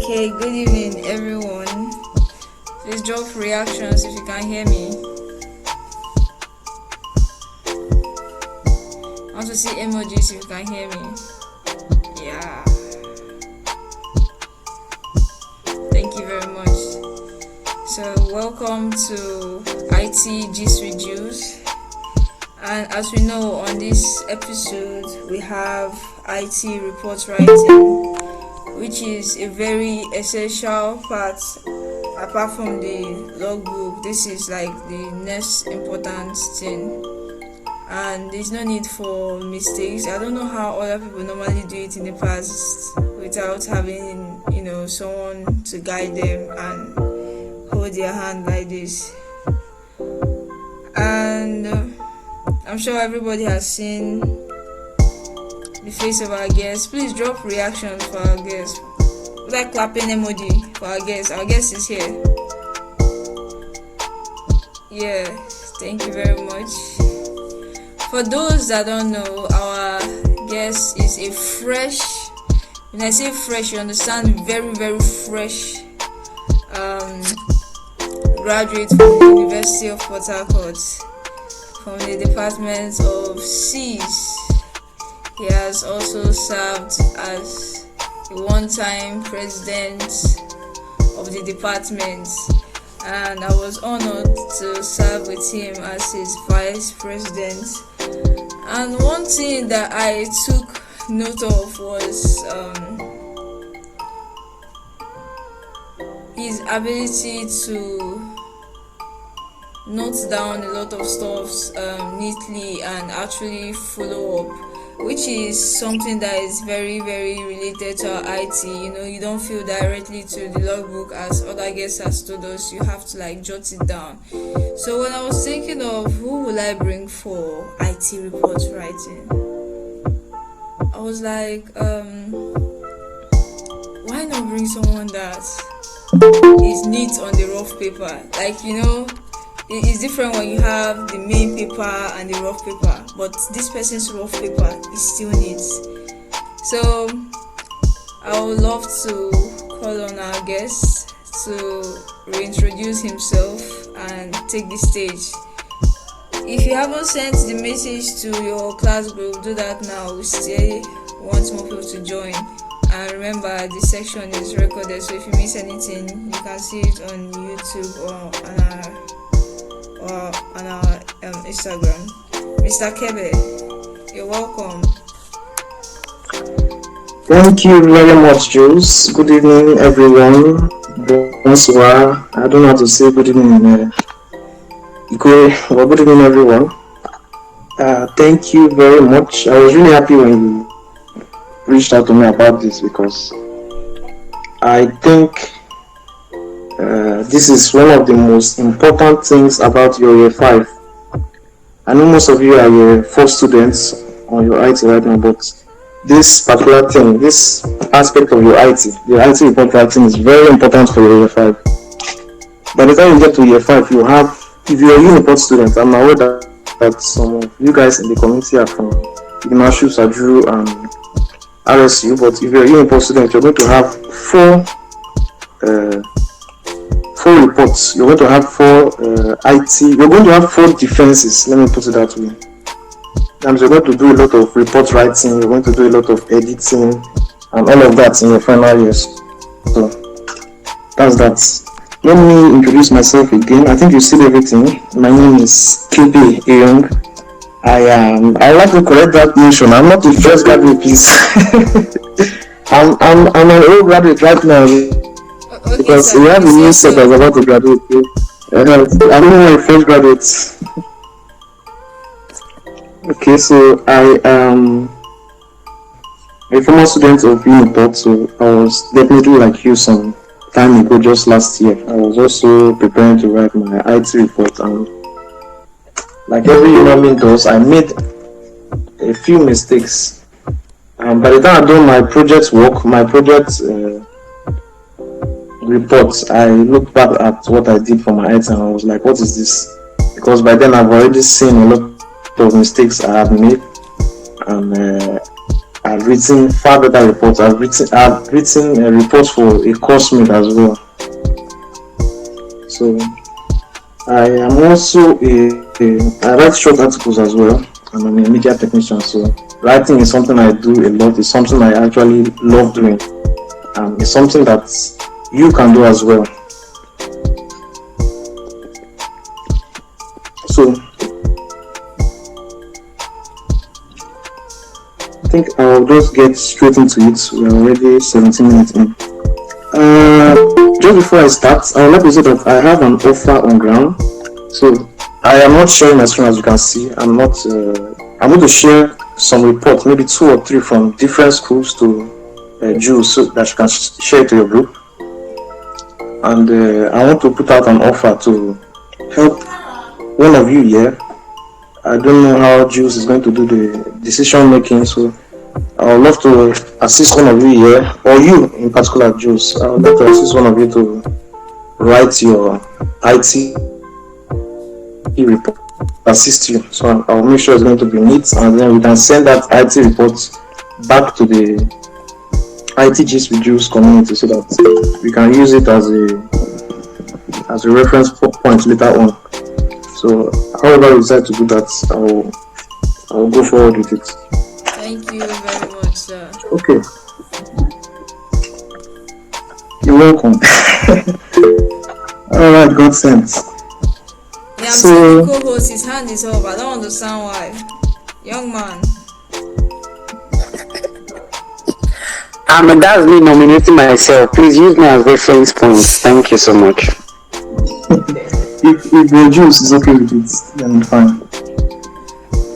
Okay, good evening everyone. Please drop reactions if you can hear me. I want to see emojis if you can hear me. Yeah. Thank you very much. So welcome to IT Gist with Juls. And as we know, on this episode we have IT report writing, which is a very essential part. Apart from the logbook, this is like the next important thing, and there's no need for mistakes. I don't know how other people normally do it in the past without having someone to guide them and hold their hand like this. And I'm sure everybody has seen the face of our guest. Please drop reactions for our guest. Like clapping emoji for our guest. Our guest is here. Yeah, thank you very much. For those that don't know, our guest is a fresh, when I say fresh, you understand, very very fresh graduate from the University of Port Harcourt, from the Department of Seas. He has also served as a one-time president of the department, and I was honored to serve with him as his vice president. And one thing that I took note of was his ability to note down a lot of stuff neatly and actually follow up, which is something that is very very related to our IT. You don't feel directly to the logbook as other guests has told us. You have to like jot it down. So when I was thinking of who will I bring for IT report writing, I was like, why not bring someone that is neat on the rough paper? It's different when you have the main paper and the rough paper, but this person's rough paper is still neat. So I would love to call on our guest to reintroduce himself and take the stage. If you haven't sent the message to your class group, do that now. We still want more people to join. And remember, this section is recorded, so if you miss anything, you can see it on YouTube or on our Instagram. Mr. Kebe, you're welcome. Thank you very much, Jules. Good evening, everyone. Bonsoir. I don't know how to say good evening. Good evening, everyone. Thank you very much. I was really happy when you reached out to me about this, because I think this is one of the most important things about your year 5. I know most of you are year 4 students on your IT right now, but this particular thing, this aspect of your IT report writing is very important for your year 5. By the time you get to year 5, if you're a report student, I'm aware that some of you guys in the community are from Imashu, Sajuru, and RSU, but if you're a report student, you're going to have four reports. You're going to have you're going to have 4 defenses, let me put it that way. And you're going to do a lot of report writing, you're going to do a lot of editing and all of that in your final years. So that's that. Let me introduce myself again. I think you see everything. My name is KB Young. I like to correct that mention. I'm not a fresh graduate, please. I'm an old graduate right now, because we have a new set that's about to graduate. I'm not a fresh graduate. Okay, so I am a former student of Uniport, so I was definitely like you some time ago, just last year. I was also preparing to write my IT report, and like every human being does, I made a few mistakes. And by the time I've done my project reports, I looked back at what I did for my IT and I was like, what is this? Because by then I've already seen a lot of mistakes I have made, and I've written far better reports. I've written reports for a course mate as well. So I am also I write short articles as well. I'm a media technician, so writing is something I do a lot. It's something I actually love doing. It's something that you can do as well. So I think I'll just get straight into it. We're already 17 minutes in. Just before I start, I would like to say that I have an offer on ground. So I am not sharing my screen, as you can see. I'm going to share some reports, maybe 2 or 3 from different schools to Juls, so that you can share to your group. And I want to put out an offer to help one of you here. I don't know how Juls is going to do the decision making, so I would love to assist one of you here, or you in particular, Juls. I would love to assist one of you to write your IT report, assist you. So I'll make sure it's going to be neat, and then we can send that IT report back to the IT Gist with Juls community, so that we can use it as a reference point later on. So however we decide to do that, I'll go forward with it. Thank you very much, sir. Okay. You're welcome. Alright, God sense. Yeah, I'm seeing the co-host, his hand is up. I don't understand why. Young man. That's me nominating myself. Please use me as reference point. Thank you so much. If the Juls is okay with it, then fine.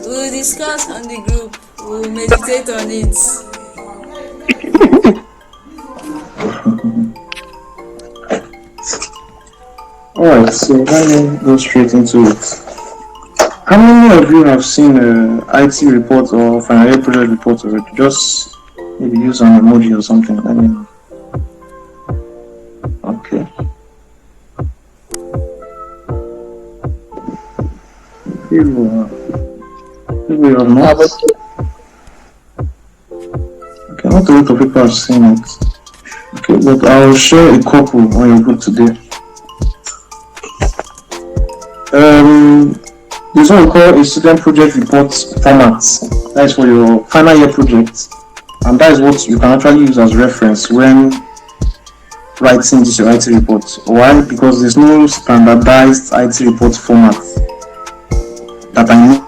We'll discuss on the group. We'll meditate on it. Alright, so let me go straight into it. How many of you have seen IT reports or final year project reports already? Just maybe use an emoji or something. Let me know. Okay. People are not. Okay, not a lot of people have seen it. Okay, but I'll share a couple on your group today. There's what we call a student project report format. That is for your final year project, and that is what you can actually use as reference when writing this your IT report. Why? Because there's no standardized IT report format that I know.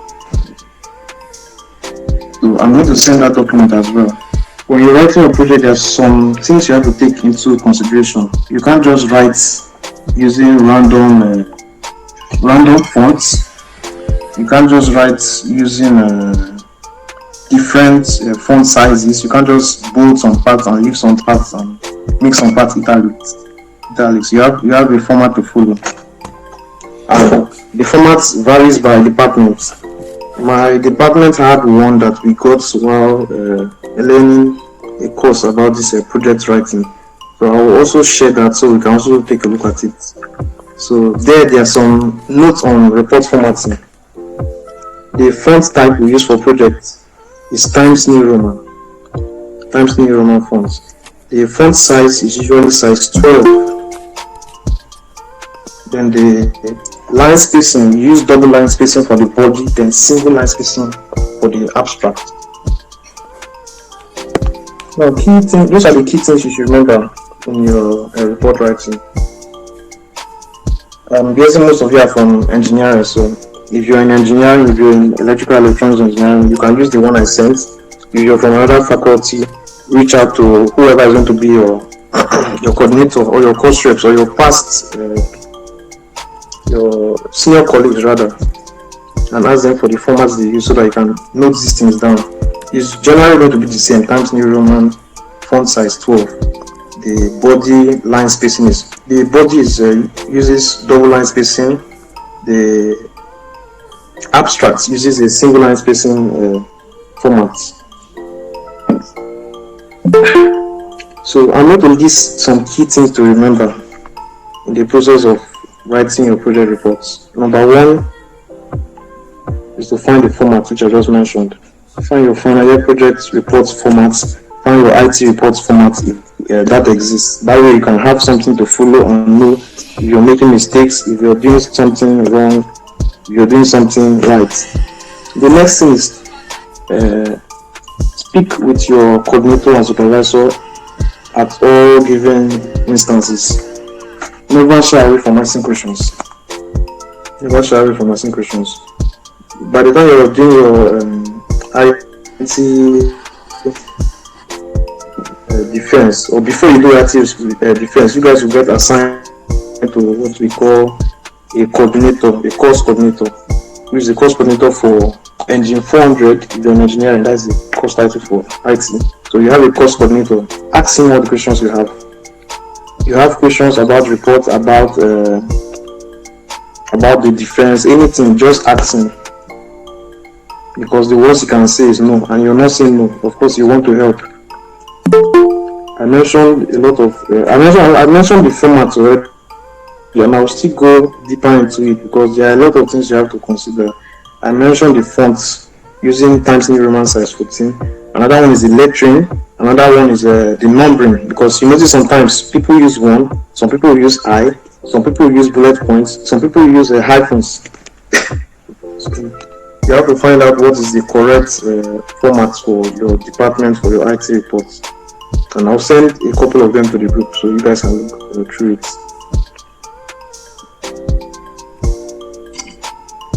So I'm going to send that document as well. When you're writing a project, there's some things you have to take into consideration. You can't just write using random fonts. You can't just write using different font sizes. You can't just bold some parts and leave some parts and make some parts italics. You have a format to follow. And the format varies by department. My department had one that we got while learning a course about this project writing. So I will also share that so we can also take a look at it. So there are some notes on report formatting. The font type we use for projects is Times New Roman fonts. The font size is usually size 12. Then the line spacing, we use double line spacing for the body, then single line spacing for the abstract. Now, those are the key things you should remember in your report writing. I'm guessing most of you are from engineering, so if you're in engineering, if you're in electrical electronics engineering, you can use the one I sent. If you're from another faculty, reach out to whoever is going to be your coordinator or your course reps or your past your senior colleagues rather, and ask them for the formats they use so that you can note these things down. It's generally going to be the same, Times New Roman, font size 12. The body line spacing uses double line spacing. The abstract uses a single line spacing format. So I'm going to list some key things to remember in the process of writing your project reports. Number one is to find the format which I just mentioned. find your final year project report formats, find your IT reports format if that exists. That way you can have something to follow and know if you're making mistakes, if you're doing something wrong, if you're doing something right. The next thing is speak with your coordinator and supervisor at all given instances. Never shy away from asking questions. Never shy away from asking questions. By the time you're doing your IT defense, or before you do IT defense, you guys will get assigned to what we call a coordinator, a course coordinator, who is the course coordinator for Engine 400. If you're an engineer, and that's the course title for IT. So you have a course coordinator. Ask him all the questions you have. You have questions about reports, about the defense, anything, just ask him. Because the worst you can say is no, and you're not saying no. Of course, you want to help. I mentioned a lot of. I mentioned the format already, and I'll still go deeper into it because there are a lot of things you have to consider. I mentioned the fonts using Times New Roman size 14. Another one is the lettering. Another one is the numbering, because you notice sometimes people use 1, some people use I, some people use bullet points, some people use hyphens. So you have to find out what is the correct format for your department, for your IT reports. And I'll send a couple of them to the group so you guys can look through it.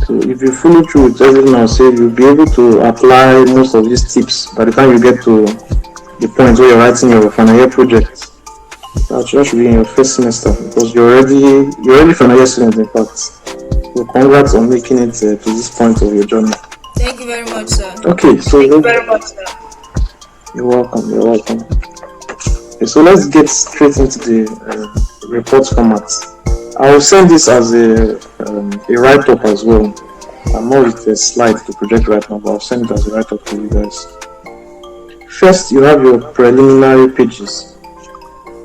So if you follow through with everything I'll say, you'll be able to apply most of these tips by the time you get to the point where you're writing your final year project. That should be in your first semester, because you're already final year student, in fact. So congrats on making it to this point of your journey. Thank you very much, sir. Okay, so thank you very much, sir. You're welcome. Okay, so let's get straight into the report format. I will send this as a write-up as well. I'm not with a slide to project right now, but I'll send it as a write-up to you guys. First, you have your preliminary pages.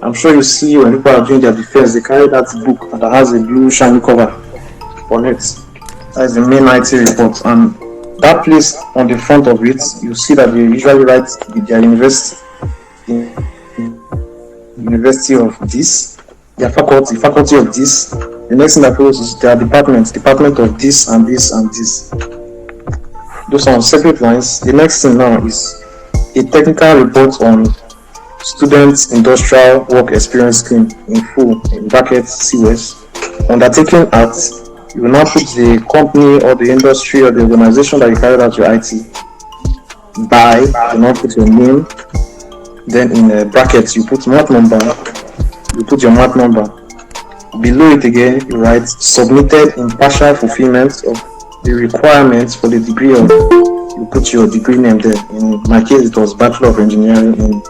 I'm sure you see when people are doing their defense, they carry that book that has a blue shiny cover on it. That's the main IT report, and that place on the front of it, you see that they usually write their university of this, their faculty of this. The next thing that follows is their department of this and this and this. Those are on separate lines. The next thing now is a technical report on students' industrial work experience claim in full, in brackets COS, undertaken at. You will now put the company or the industry or the organization that you carried out your IT by. You now put your name. Then in brackets you put mat number. You put your mat number. Below it again you write submitted in partial fulfillment of the requirements for the degree of. You put your degree name there. In my case it was Bachelor of Engineering in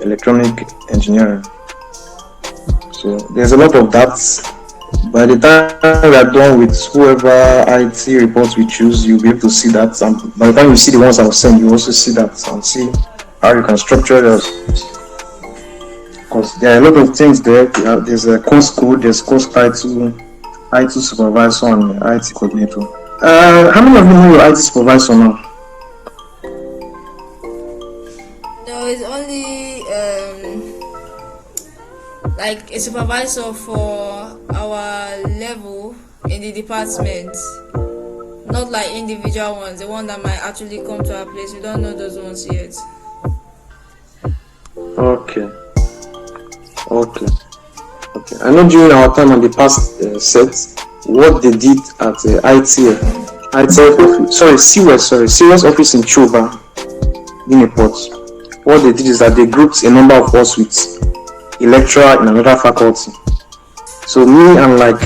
Electronic Engineering. So there's a lot of that. By the time we are done with whoever IT reports we choose, you'll be able to see that. And by the time you see the ones I'll send, you also see that and see how you can structure those. Because there are a lot of things there. There's a course code, there's course title, IT supervisor, and IT coordinator. How many of you know your IT supervisor now? No, it's only like a supervisor for our level in the department, not like individual ones, the one that might actually come to our place. We don't know those ones yet. Okay. I know during our time on the past set, what they did at COS office in Chuba, Uniport. What they did is that they grouped a number of us with a lecturer in another faculty. So me and like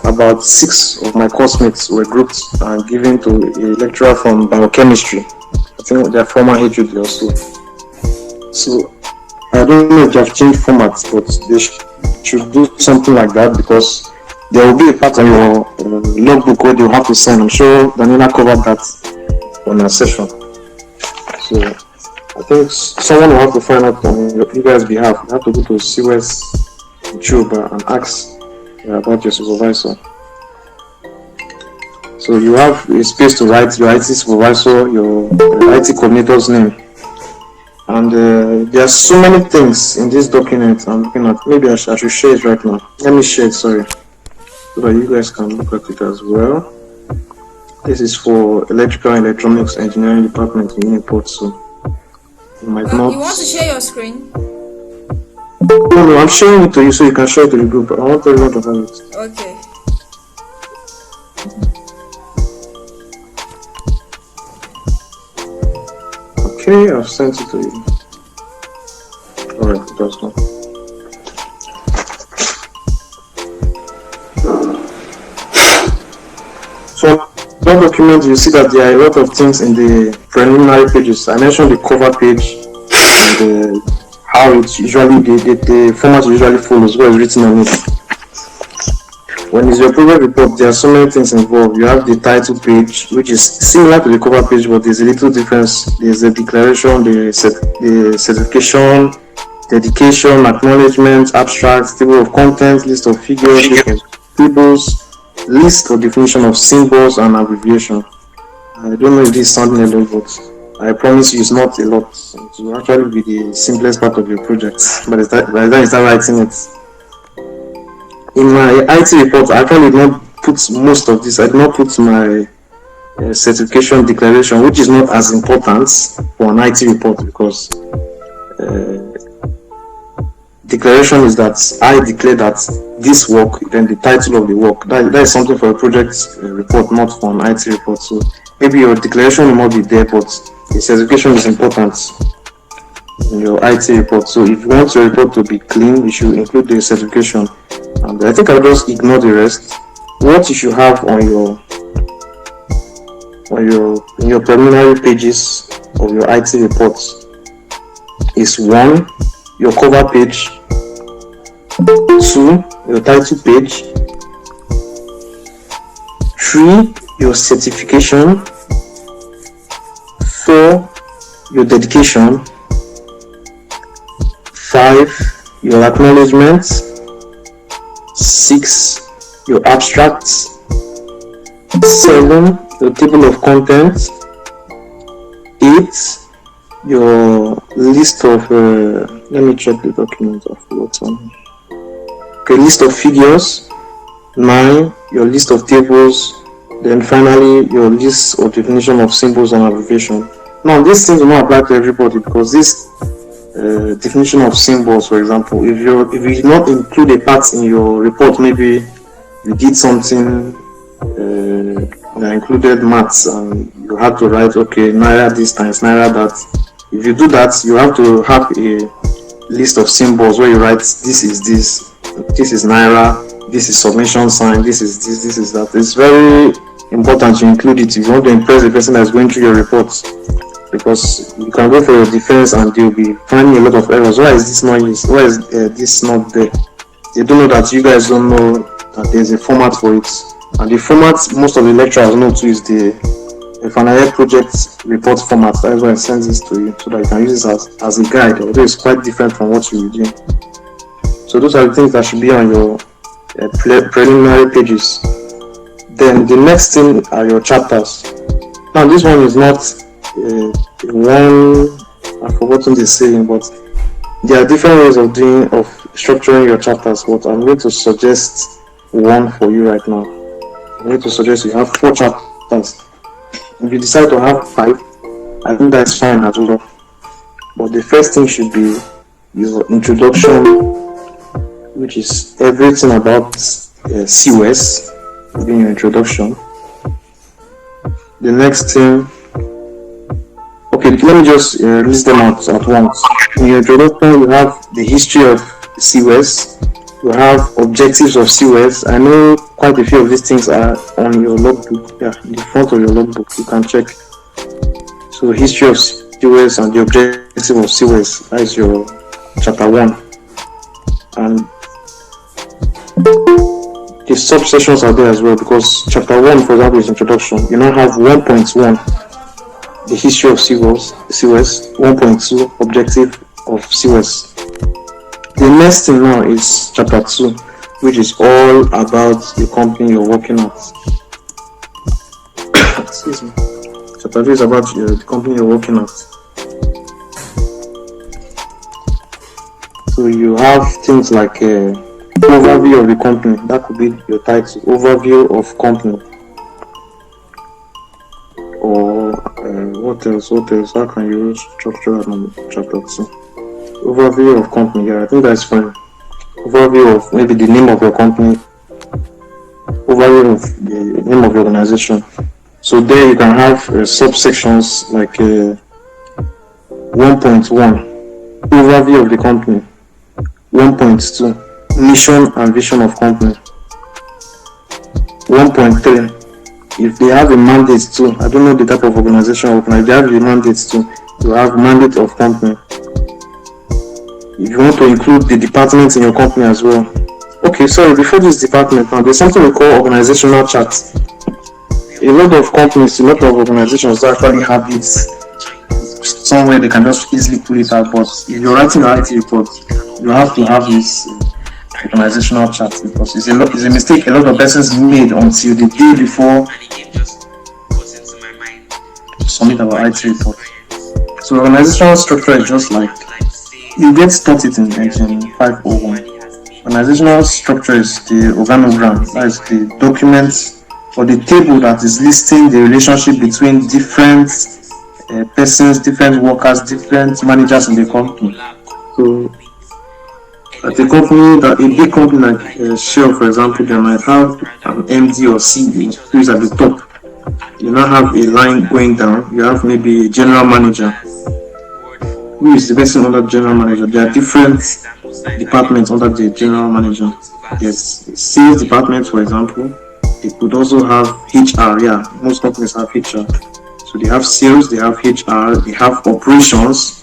about 6 of my course were grouped and given to a lecturer from biochemistry. I think their former HOD also. So I don't know if they have changed formats, but they should do something like that, because there will be a part of your logbook where they'll have to sign. I'm sure Daniela covered that on her session. So I think someone will have to find out on you guys' behalf. You have to go to COS Chuba and ask about your supervisor. So you have a space to write your IT supervisor, your IT coordinator's name. And there are so many things in this document I'm looking at. Maybe I should share it right now. Let me share it, sorry, so that you guys can look at it as well. This is for Electrical and Electronics Engineering Department in Newport, so you might not... You want to share your screen? No, I'm sharing it to you so you can share it to the group. I want everyone to have it. Okay. Okay, I've sent it to you. Alright, that's done. So, that document, you see that there are a lot of things in the preliminary pages. I mentioned the cover page and how it's usually, the format usually follows, what is written on it. When it's your project report, there are so many things involved. You have the title page, which is similar to the cover page, but there's a little difference. There's the declaration, the certification, dedication, acknowledgement, abstract, table of contents, list of figures, list of tables, list or definition of symbols and abbreviation. I don't know if this is sounding a lot, but I promise you it's not a lot. It will actually be the simplest part of your project. By the time you start writing it. In my IT report, I actually did not put most of this. I did not put my certification declaration, which is not as important for an IT report, because declaration is that I declare that this work, then the title of the work. That is something for a project report, not for an IT report. So maybe your declaration will not be there, but the certification is important in your IT report. So if you want your report to be clean, you should include the certification. And I think I'll just ignore the rest. What you should have on your preliminary pages of your IT reports is 1, your cover page, 2, your title page, 3, your certification, 4, your dedication, 5, your acknowledgements, 6, your abstracts, 7, your table of contents, 8, your list of let me check the document of what's on. Okay, list of figures, 9, your list of tables, then finally your list or definition of symbols and abbreviation. Now these things will not apply to everybody, because this definition of symbols, for example, if you did not include a part in your report, maybe you did something that included maths and you had to write, okay, naira this times naira that. If you do that, you have to have a list of symbols where you write this is naira, this is submission sign, this is this, this is that. It's very important to include it if you want to impress the person that's going through your reports, because you can go for your defense and they'll be finding a lot of errors. Why is this not used? Why is this not there? They don't know that you guys don't know that there's a format for it, and the format most of the lecturers know too is the final project report format. That's why I send this to you, so that you can use this as a guide, although it's quite different from what you do. So those are the things that should be on your preliminary pages. Then the next thing are your chapters. Now this one is not one, I've forgotten the saying, but there are different ways of structuring your chapters, but I'm going to suggest one for you right now. I'm going to suggest you have 4 chapters. If you decide to have 5, I think that's fine as well. But the first thing should be your introduction, which is everything about COS, in your introduction. The next thing, okay, let me just list them out at once. In your introduction, you have the history of COS, you have objectives of COS. I know quite a few of these things are on your logbook, in the front of your logbook, you can check. So history of COS and the objective of COS, that is your chapter 1. And the subsections are there as well, because chapter 1, for example, is introduction. You now have 1.1, the history of COS, 1.2, objective of COS. The next thing now is chapter 2, which is all about the company you're working at. Excuse me. Chapter 3 is about the company you're working at. So you have things like overview of the company. That could be your title. Overview of company. Or what else? How can you structure that on chapter 2? Overview of company. Yeah, I think that's fine. Overview of maybe the name of your company. Overview of the name of your organization. So there you can have subsections like 1.1 overview of the company, 1.2 mission and vision of company, 1.3 if they have a mandate too. I don't know the type of organization or if they have a mandate too, you have mandate of company. If you want to include the departments in your company as well. Okay, sorry, before this department now, there's something we call organizational chart. A lot of companies, a lot of organizations actually have this somewhere they can just easily pull it out, but if you're writing an IT report, you have to have this organizational chart, because it's a mistake a lot of persons made until the day before to submit our IT report. So organizational structure is just like, you get taught it in Engine 501. Organizational structure is the organogram, that is the document or the table that is listing the relationship between different persons, different workers, different managers in the company. So at a company, a big company like Shell, for example, they might have an MD or CEO who is at the top. You now have a line going down. You have maybe a general manager who is the person under the general manager. There are different departments under the general manager. Yes, sales department, for example. They could also have HR. Yeah, most companies have HR. So they have sales, they have HR, they have operations.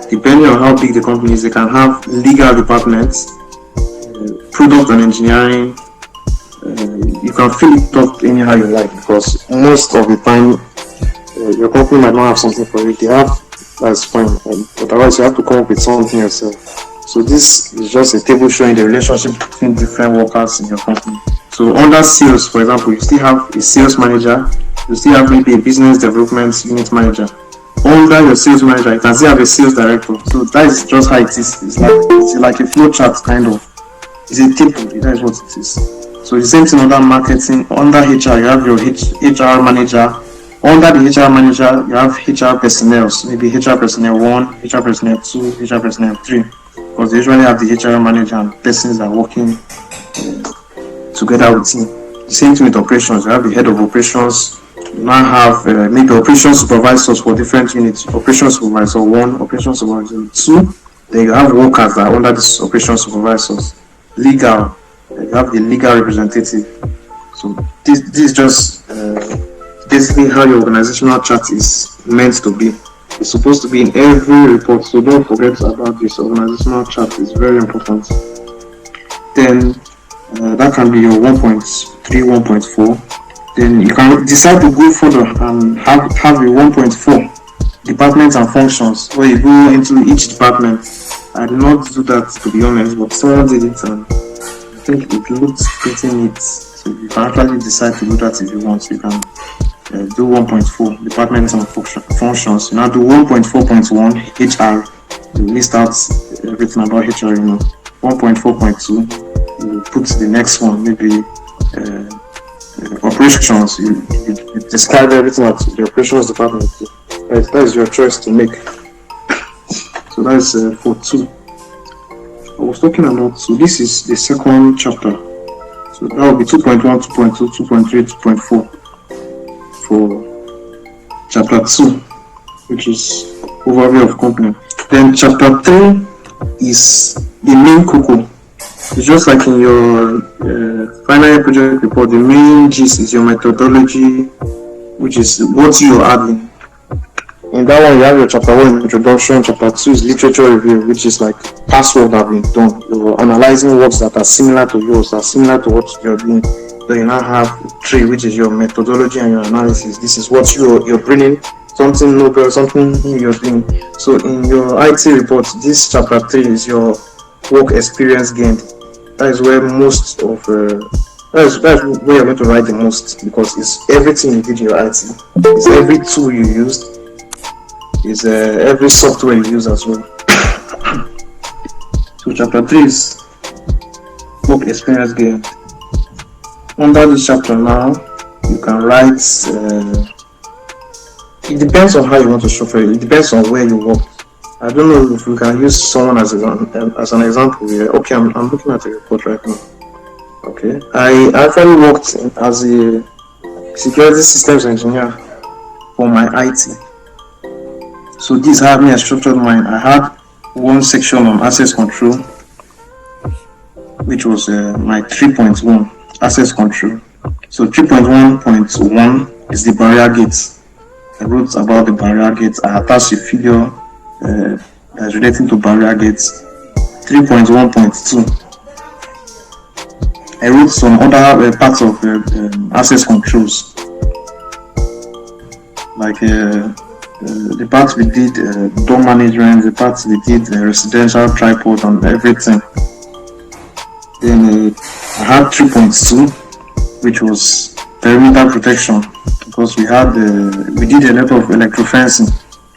Depending on how big the company is, they can have legal departments, product and engineering. You can fill it up anyhow you like, because most of the time your company might not have something for it. They have, that's fine, but otherwise you have to come up with something yourself. So this is just a table showing the relationship between different workers in your company. So under sales, for example, you still have a sales manager, you still have maybe a business development unit manager. Under your sales manager, you can still have a sales director. So that is just how it is. It's like a flow chart kind of. It's a table. That is what it is. So the same thing under marketing. Under HR, you have your HR manager. Under the HR manager, you have HR personnel. So maybe HR personnel 1, HR personnel 2, HR personnel 3. Because they usually have the HR manager and persons that are working together with him. The same thing with operations. You have the head of operations. You now have maybe operations supervisors for different units. Operations supervisor 1, operations supervisor 2. Then you have workers that are under these operations supervisors. Legal, you have the legal representative. So this is just basically how your organizational chart is meant to be. It's supposed to be in every report, so don't forget about this. Organizational chart is very important. Then that can be your 1.3, 1.4. Then you can decide to go further and have a 1.4 departments and functions, where you go into each department. I did not do that, to be honest, but someone did it and I think it looks pretty neat. So you can actually decide to do that if you want. So you can do 1.4 departments and functions. You now do 1.4.1 HR. You list out everything about HR. 1.4.2. You put the next one, maybe operations. You describe everything at the operations department. That is your choice to make. So that is for 2. I was talking about, so this is the second chapter. So that will be 2.1, 2.2, 2.3, 2.4 for chapter 2, which is overview of company. Then chapter 3 is the main cocoa. It's just like in your final year project report, the main gist is your methodology, which is what you are adding. In that one, you have your chapter 1 introduction, chapter 2 is literature review, which is like past work that have been done. You're analyzing works that are similar to yours, that are similar to what you're doing. Then you now have 3, which is your methodology and your analysis. This is what you're bringing, something novel, something new you're doing. So in your IT report, this chapter 3 is your work experience gained. That is where most of That's where you're going to write the most because it's everything you did in your IT. It's every tool you used. It's every software you use as well. So chapter 3 is work experience gain. Under this chapter now, you can write. It depends on how you want to structure it. It depends on where you work. I don't know if we can use someone as an example here. Okay, I'm looking at a report right now. Okay, I actually worked as a security systems engineer for my IT. So this how I structured mine. I had one section on access control, which was my 3.1 access control. So 3.1.1 is the barrier gates. I wrote about the barrier gates. I attached a figure that's relating to barrier gates. 3.1.2. I wrote some other parts of access controls, like the parts we did door management, the parts we did residential tripod and everything. Then I had 3.2, which was perimeter protection, because we did a lot of electrofencing.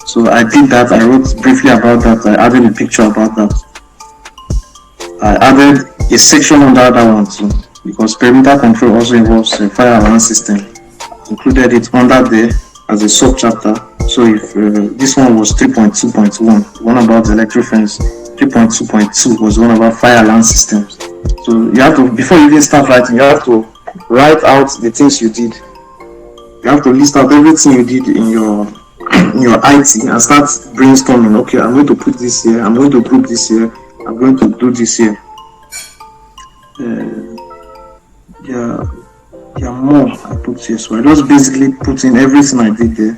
So I did that. I wrote briefly about that. I added a picture about that. I added a section under that one too, because perimeter control also involves a fire alarm system. Included it under there as a sub chapter. So if this one was 3.2.1, one about electrofence, 3.2.2 was one about fire alarm systems. So you have to, before you even start writing, you have to write out the things you did. You have to list out everything you did in your IT and start brainstorming. Okay, I'm going to put this here, I'm going to group this here, I'm going to do this here. More I put here. So I just basically put in everything I did there.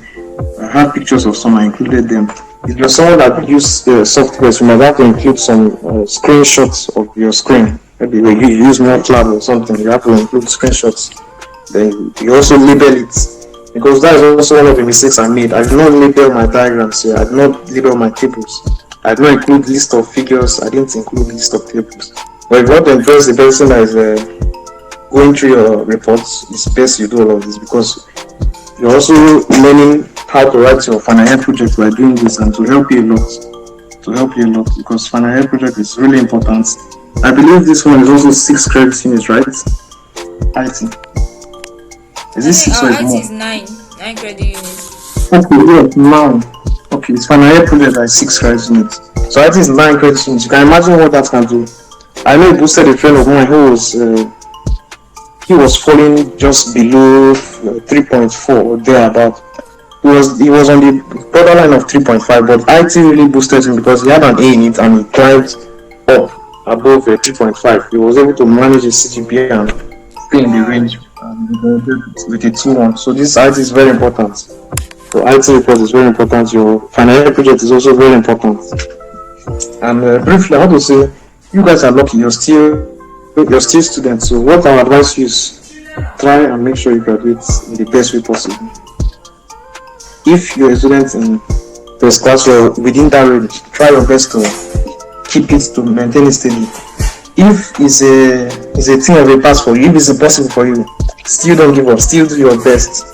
I had pictures of some, I included them. If you're someone that uses software, you might have to include some screenshots of your screen. Maybe when you use MATLAB or something, you have to include screenshots. Then you also label it, because that is also one of the mistakes I made. I did not label my diagrams here. I did not label my tables. I did not include list of figures. I didn't include list of tables. But if you want to impress the person that is going through your reports, it's best you do all of this, because you're also learning how to write your final year project by doing this, and to help you a lot. Because final year project is really important. I believe this one is also 6 credit units, right? IT. Is this 6 or IT more? is 9 credit units. Okay, yeah, 9. Okay, it's final year project that is 6 credit units. So IT is 9 credit units. You can imagine what that can do. I know it boosted a friend of mine who was he was falling just below 3.4 or thereabout. He was on the borderline of 3.5, but IT really boosted him because he had an A in it and he climbed up above 3.5. He was able to manage his CGPA and stay in the range with a 2-1. So this IT is very important. So IT report is very important. Your financial project is also very important. And briefly, I want to say, you guys are lucky. You're still students. So what I advise you is try and make sure you graduate in the best way possible. If you're a student in first class or within that range, try your best to keep it, to maintain it steady. If it's a thing of a pass for you, if it's impossible for you, still don't give up, still do your best.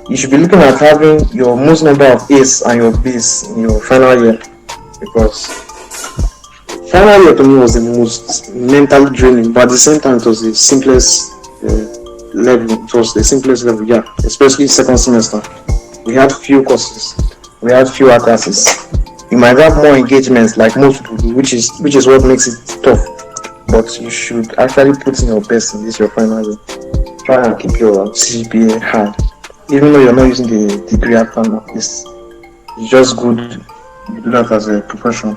You should be looking at having your most number of A's and your B's in your final year, because final year to me was the most mentally draining, but at the same time it was the simplest level. It was the simplest level, yeah, especially second semester. We had few courses, we had fewer classes. You might have more engagements like most people do, which is what makes it tough. But you should actually put in your best in this your final year. Try and keep your CGPA high, even though you're not using the degree after this. It's just good you do that as a profession.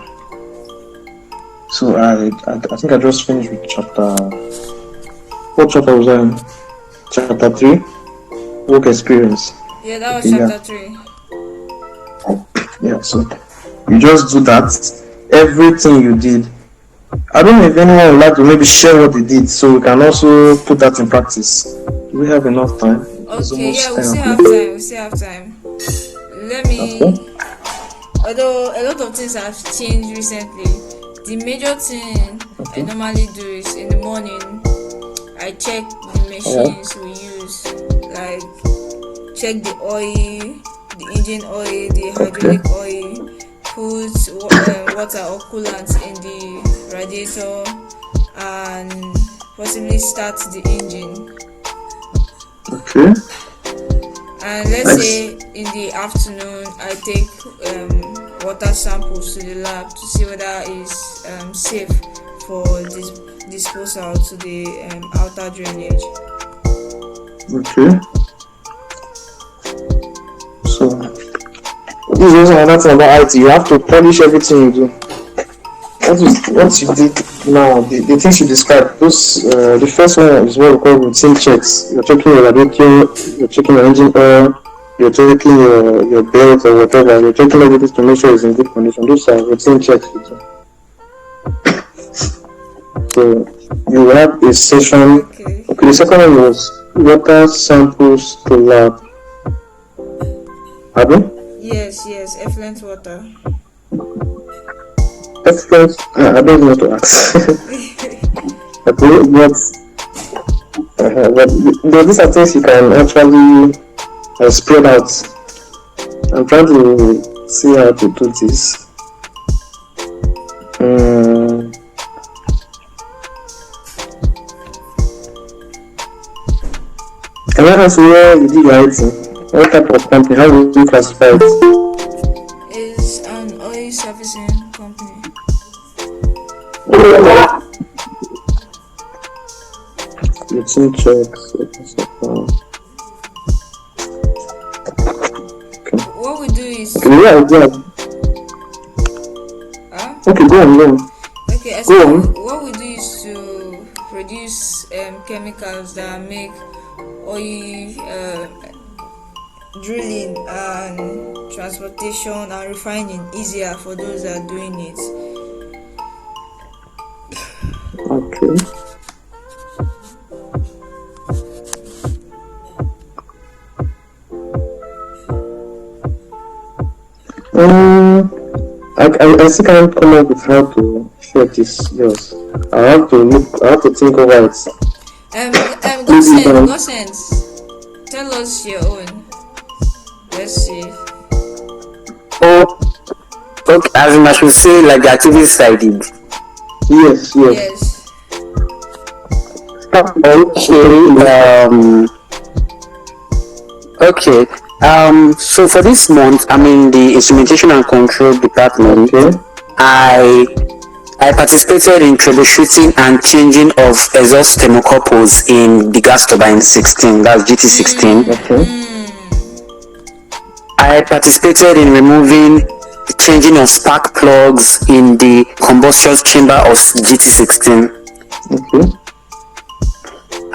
So I think I just finished with chapter. What chapter was I in? Chapter 3, work experience. Yeah, that was chapter 3. Yeah, so you just do that. Everything you did. I don't know if anyone would like to maybe share what they did, so we can also put that in practice. Do we have enough time? Okay, yeah, we still have time. Let me. Okay. Although a lot of things have changed recently, the major thing I normally do is in the morning I check the machines we use, like check the oil, the engine oil, the hydraulic oil, put water or coolant in the radiator, and possibly start the engine. Okay. And let's say in the afternoon I take water samples to the lab to see whether it's safe for disposal to the outer drainage. Okay. So this is also another thing about IT. You have to polish everything you do. What you did now, the things you described, those the first one is what we call routine checks. You're checking your radiator, you're checking your engine oil, you're checking your belt or whatever, you're checking everything to make sure it's in good condition. Those are routine checks you do. So you have a session. Okay. Okay, the second one was water samples to lab. Pardon? Yes, effluent water. Excellent. I don't know to ask. Okay, but these are things you can actually spread out. I'm trying to see how to do this. Can I ask where you did your writing? What type of company? How would you classify it? It's an oil servicing company. Routine checks. What we do is Okay, okay, go on. okay. Go on. What we do is to produce chemicals that make oil drilling and transportation and refining easier for those that are doing it. Okay. I still can't come up with how to share this yours. I have to think over it. Gossens, tell us your own. Let's see. Oh, okay, as in I should say, like the activities I did. Yes. Okay. So for this month, I'm in the instrumentation and control department. Okay. I participated in troubleshooting and changing of exhaust thermocouples in the gas turbine 16, that's GT16. Okay. I participated in removing the changing of spark plugs in the combustion chamber of GT16. Okay.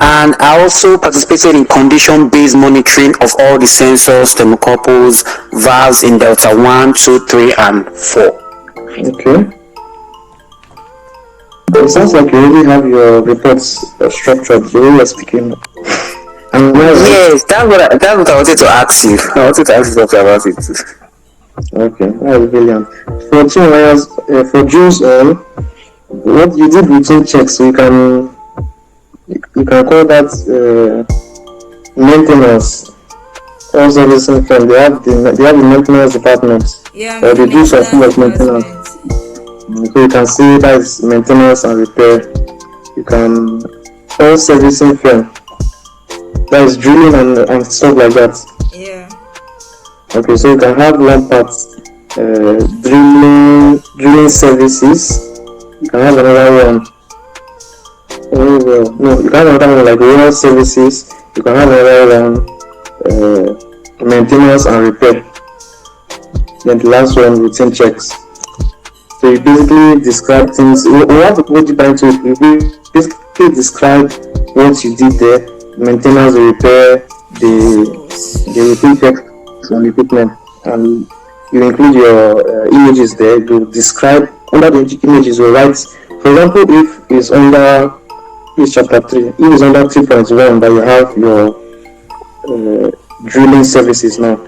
And I also participated in condition-based monitoring of all the sensors, thermocouples, valves in Delta 1, 2, 3, and 4. Okay. It sounds like you already have your reports structured the way you're speaking. Yes, that's what I wanted to ask you. I wanted to ask you something about it. Okay, that's brilliant. For 2 hours, for Juls, what you did routine checks, so you can call that maintenance. Also, listen from they have the maintenance department. Yeah, or they do some form of maintenance. So you can see that is maintenance and repair. You can all servicing firm. That is drilling and stuff like that. Yeah. Okay, so you can have one part drilling services. You can have another one. No, you can have another one like water services. You can have another one maintenance and repair. Then the last one routine checks. So you basically describe things. We have to put it back to it. You basically describe what you did there, maintenance, the repair, the routine checks on equipment, and you include your images there. You describe under the images. You write, for example, if it's under chapter 3, if it's under 3.1, that you have your drilling services now.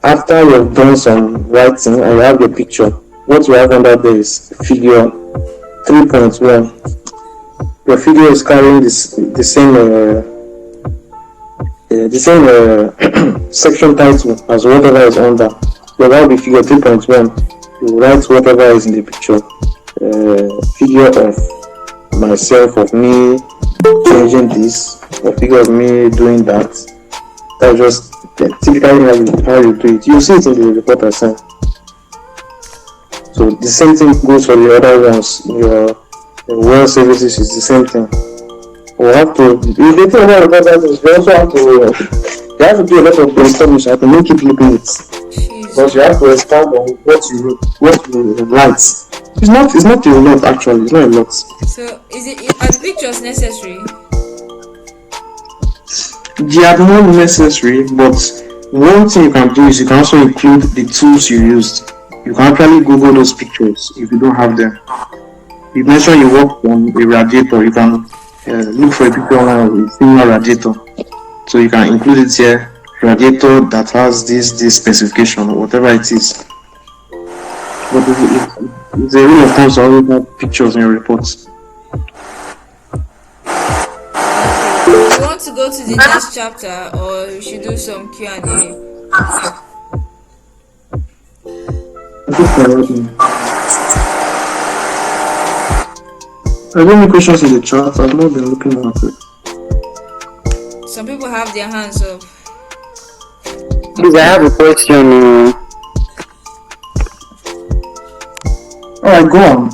After you've done some writing and you have your picture, what you have under there is figure 3.1. You your figure is carrying the same section title as whatever is under. So that will be figure 3.1. You write whatever is in the picture. Figure of myself, of me changing this, a figure of me doing that. That's just typically how you do it. You see it in the report I sent. So the same thing goes for the other ones. Your well services is the same thing. We have to. The thing about that is you also have to. You have to do a lot of brainstorming. You have to make it look neat. Because you have to expand on what you write. It's not a lot actually. It's not a lot. So are the pictures necessary? They are not necessary, but one thing you can do is you can also include the tools you used. You can actually Google those pictures if you don't have them. You mentioned you work on a radiator. You can look for a picture of a similar radiator, so you can include it here. Radiator that has this specification or whatever it is. But it's a rule of thumb to always have pictures in your reports. You want to go to the next chapter, or we should do some Q&A? Are there any questions in the chat? I've not been looking at it. Some people have their hands up. Please, I have a question. Alright, go on.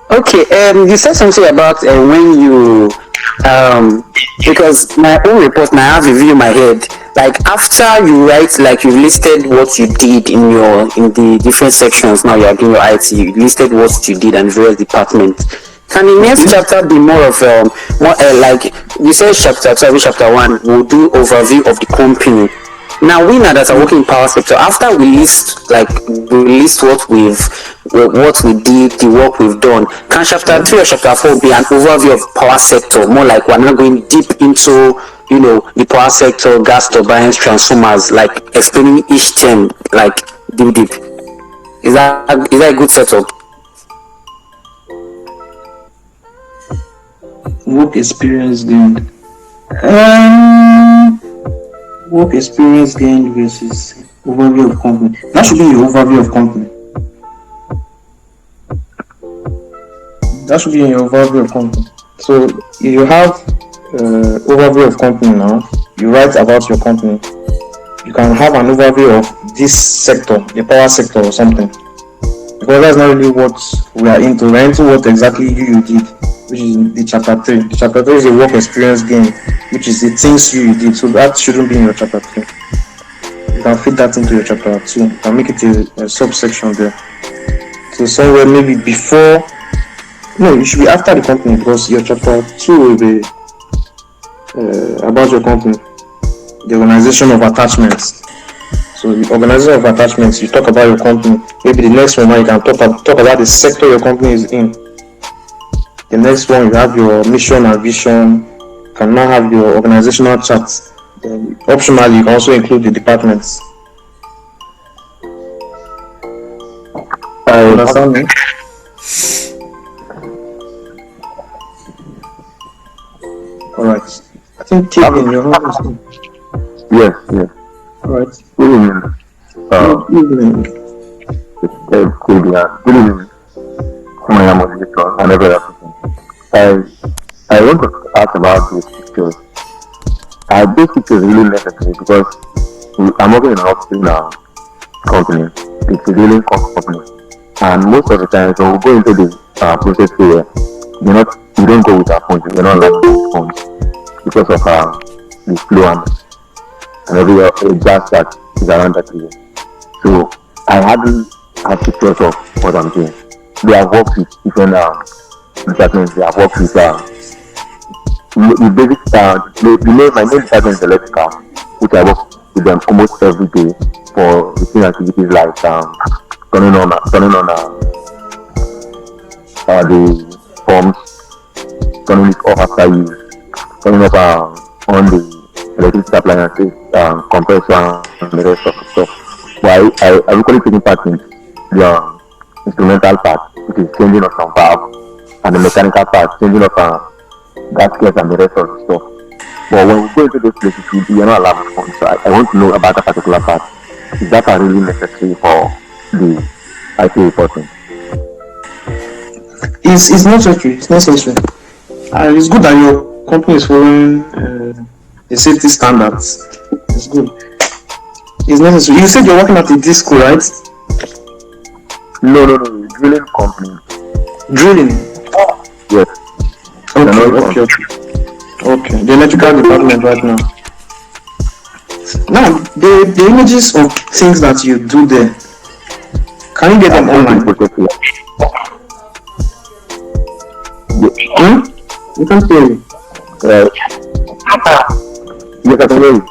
Okay, you said something about when you because my own report now I have a view in my head. Like after you write, like you listed what you did in the different sections. Now you are doing your IT. You listed what you did and various departments. Can the next chapter be more of more like you said chapter 2, chapter 1 will do overview of the company. Now we know that are working in power sector. After we list what we did, the work we've done. Can chapter 3 or chapter 4 be an overview of power sector? More like we're not going deep into the power sector, gas turbines, transformers, like explaining each term like deep. Is that a good setup? Work experience gained. Work experience gained versus overview of company. That should be your overview of company. That should be in your overview of company. So if you have overview of company now, you write about your company. You can have an overview of this sector, the power sector or something. Because that's not really what we are into. We're into what exactly you did, which is the chapter 3. The chapter 3 is a work experience gain, which is the things you did. So that shouldn't be in your chapter 3. You can fit that into your chapter 2. You can make it a subsection there. So somewhere maybe before. No, it should be after the company, because your chapter 2 will be about your company, the organization of attachments. So the organization of attachments, you talk about your company. Maybe the next one you can talk about the sector your company is in. The next one you have your mission and vision. You can now have your organizational charts. Then optionally you can also include the departments. Understand me? Alright. I think Kevin, your hand is up. Yes. Alright. Good evening. Good evening. Good evening. My name is Victor and every other. I want to ask about these pictures. Are these pictures really necessary? Because I'm working in an upstream company. It's a dealing company. And most of the time, when we go into the process area, you don't go with our phones. You're not allowed to use phones because of the flow and every gas that is around that area. So I haven't had pictures of what I'm doing. They have worked with different departments. They have worked with the basic my main department is electrical, which I work with them almost every day for routine activities like turning on the pumps, turning it off after use, turning up on the electricity appliances, compressor and the rest of the stuff. But I recently taking part in the instrumental part, which is changing of some valve, and the mechanical part, changing of gaskets and the rest of the stuff. But when we go into those places, we are not allowed to phone. So I want to know about that particular part. Is that are really necessary for the IT reporting? It's necessary. It's necessary. And it's good that your company is following the safety standards. It's good. It's necessary. You said you're working at a disco, right? No, drilling company. Drilling. Yes. Okay. The electrical department right now. Now, the images of things that you do there, can you get them online? You can't hear me. Yes, I can hear you.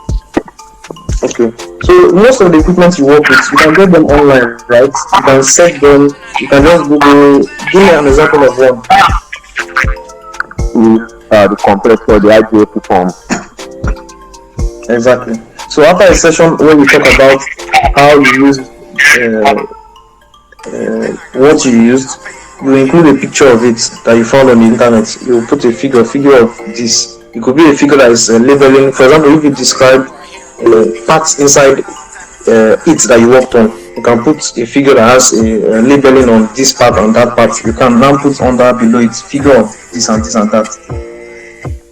Okay. So most of the equipment you work with, you can get them online, right? You can set them. You can just Google. Give me an example of one. The compressor, the IGA form. Exactly. So after a session where we talk about how you use what you used, you include a picture of it that you found on the internet. You put a figure of this. It could be a figure that is labeling. For example, if you describe parts inside it that you worked on, you can put a figure that has a labeling on this part and that part. You can now put under below it figure of this and this and that.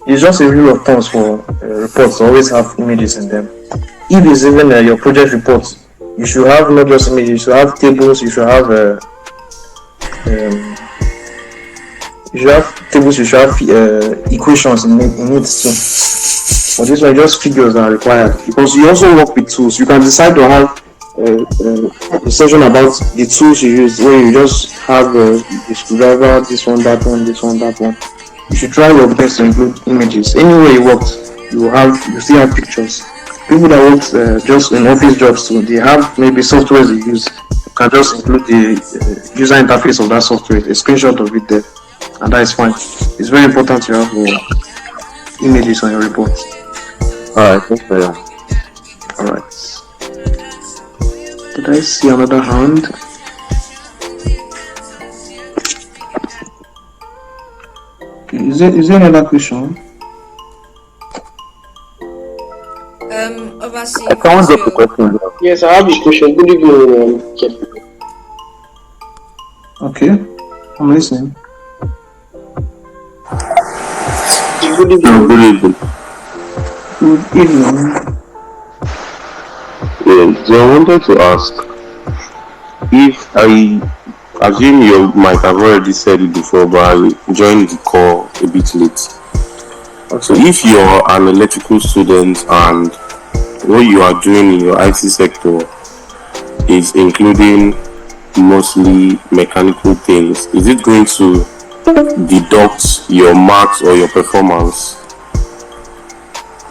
It's just a rule of thumb for reports to always have images in them. If it's even your project report, you should have not just images, you should have tables, you should have equations in it too. But these are just figures that are required because you also work with tools. You can decide to have a session about the tools you use, where you just have the screwdriver, this one, that one, this one, that one. You should try your best to include images. Anywhere you work, you still have pictures. People that work just in office jobs too, they have maybe software they use. You can just include the user interface of that software, a screenshot of it there, and that is fine. It's very important to have images on your reports. Alright, thanks for that. Alright. Did I see another hand? Is there another question? Overseeing. I can't get the question. Yes, I have a question. Good evening, Kevin. Okay, I'm listening. Good evening. Good evening. Good evening. So I wanted to ask, if I assume you might have already said it before, but I joined the call a bit late. So if you're an electrical student and what you are doing in your IT sector is including mostly mechanical things, is it going to deduct your marks or your performance?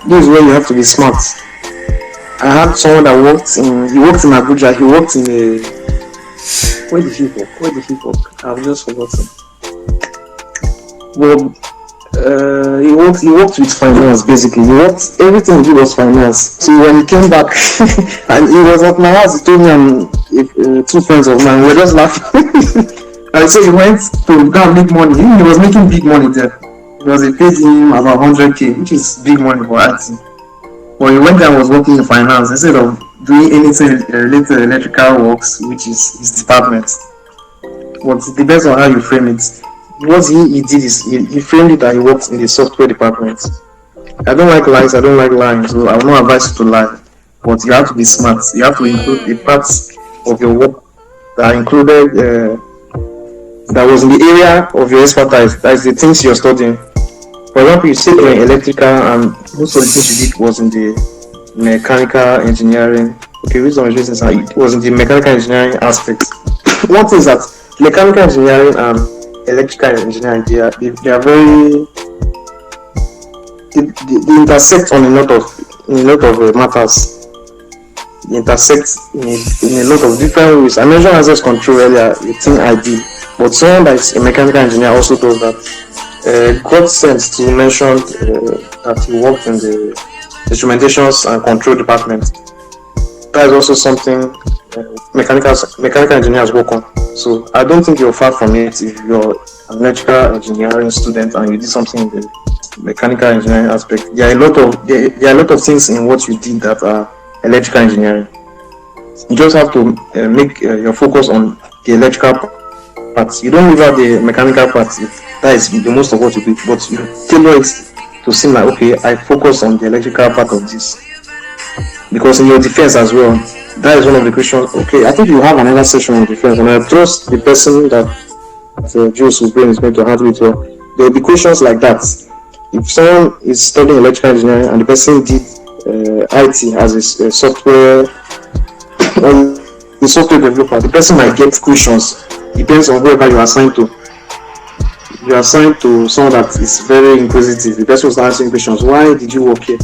This is where you have to be smart. I had someone that worked in Abuja. He worked in a... Where did he work? I've just forgotten. Well, he worked with finance basically. Everything he did was finance. So when he came back and he was at my house, he told me and two friends of mine were just laughing. And so he went to go and make money. He was making big money there. Because they paid him about 100k, which is big money for IT. But he went there and was working in finance instead of doing anything related to electrical works, which is his department. But it depends on how you frame it. What he did is he framed it that he works in the software department. I don't like lies, so I will not advise you to lie. But you have to be smart. You have to include the parts of your work that are included, that was in the area of your expertise. That is the things you're studying. For example, you said you're in electrical and most of the things you did was in the mechanical engineering. Okay, reason it was in the mechanical engineering aspect. One thing is that mechanical engineering and electrical engineering, they are very... They intersect on a lot of matters. They intersect in a lot of different ways. I mentioned access control earlier, a thing I did. But someone that is a mechanical engineer also does that. Got sense to mention that he worked in the instrumentations and control department. That is also something mechanical engineers work on. So I don't think you're far from it if you're an electrical engineering student and you did something in the mechanical engineering aspect. There are a lot of things in what you did that are electrical engineering. You just have to make your focus on the electrical parts. You don't leave out the mechanical parts. That is the most of what you do, but you tailor it to seem like, okay, I focus on the electrical part of this. Because in your defense as well, that is one of the questions. Okay, I think you have another session on defense, and I trust the person that Jules will bring is going to handle it well. There will be questions like that. If someone is studying electrical engineering and the person did IT as a software the software developer, the person might get questions. Depends on whoever you are assigned to. You are assigned to someone that is very inquisitive. The person was asking questions. Why did you work here?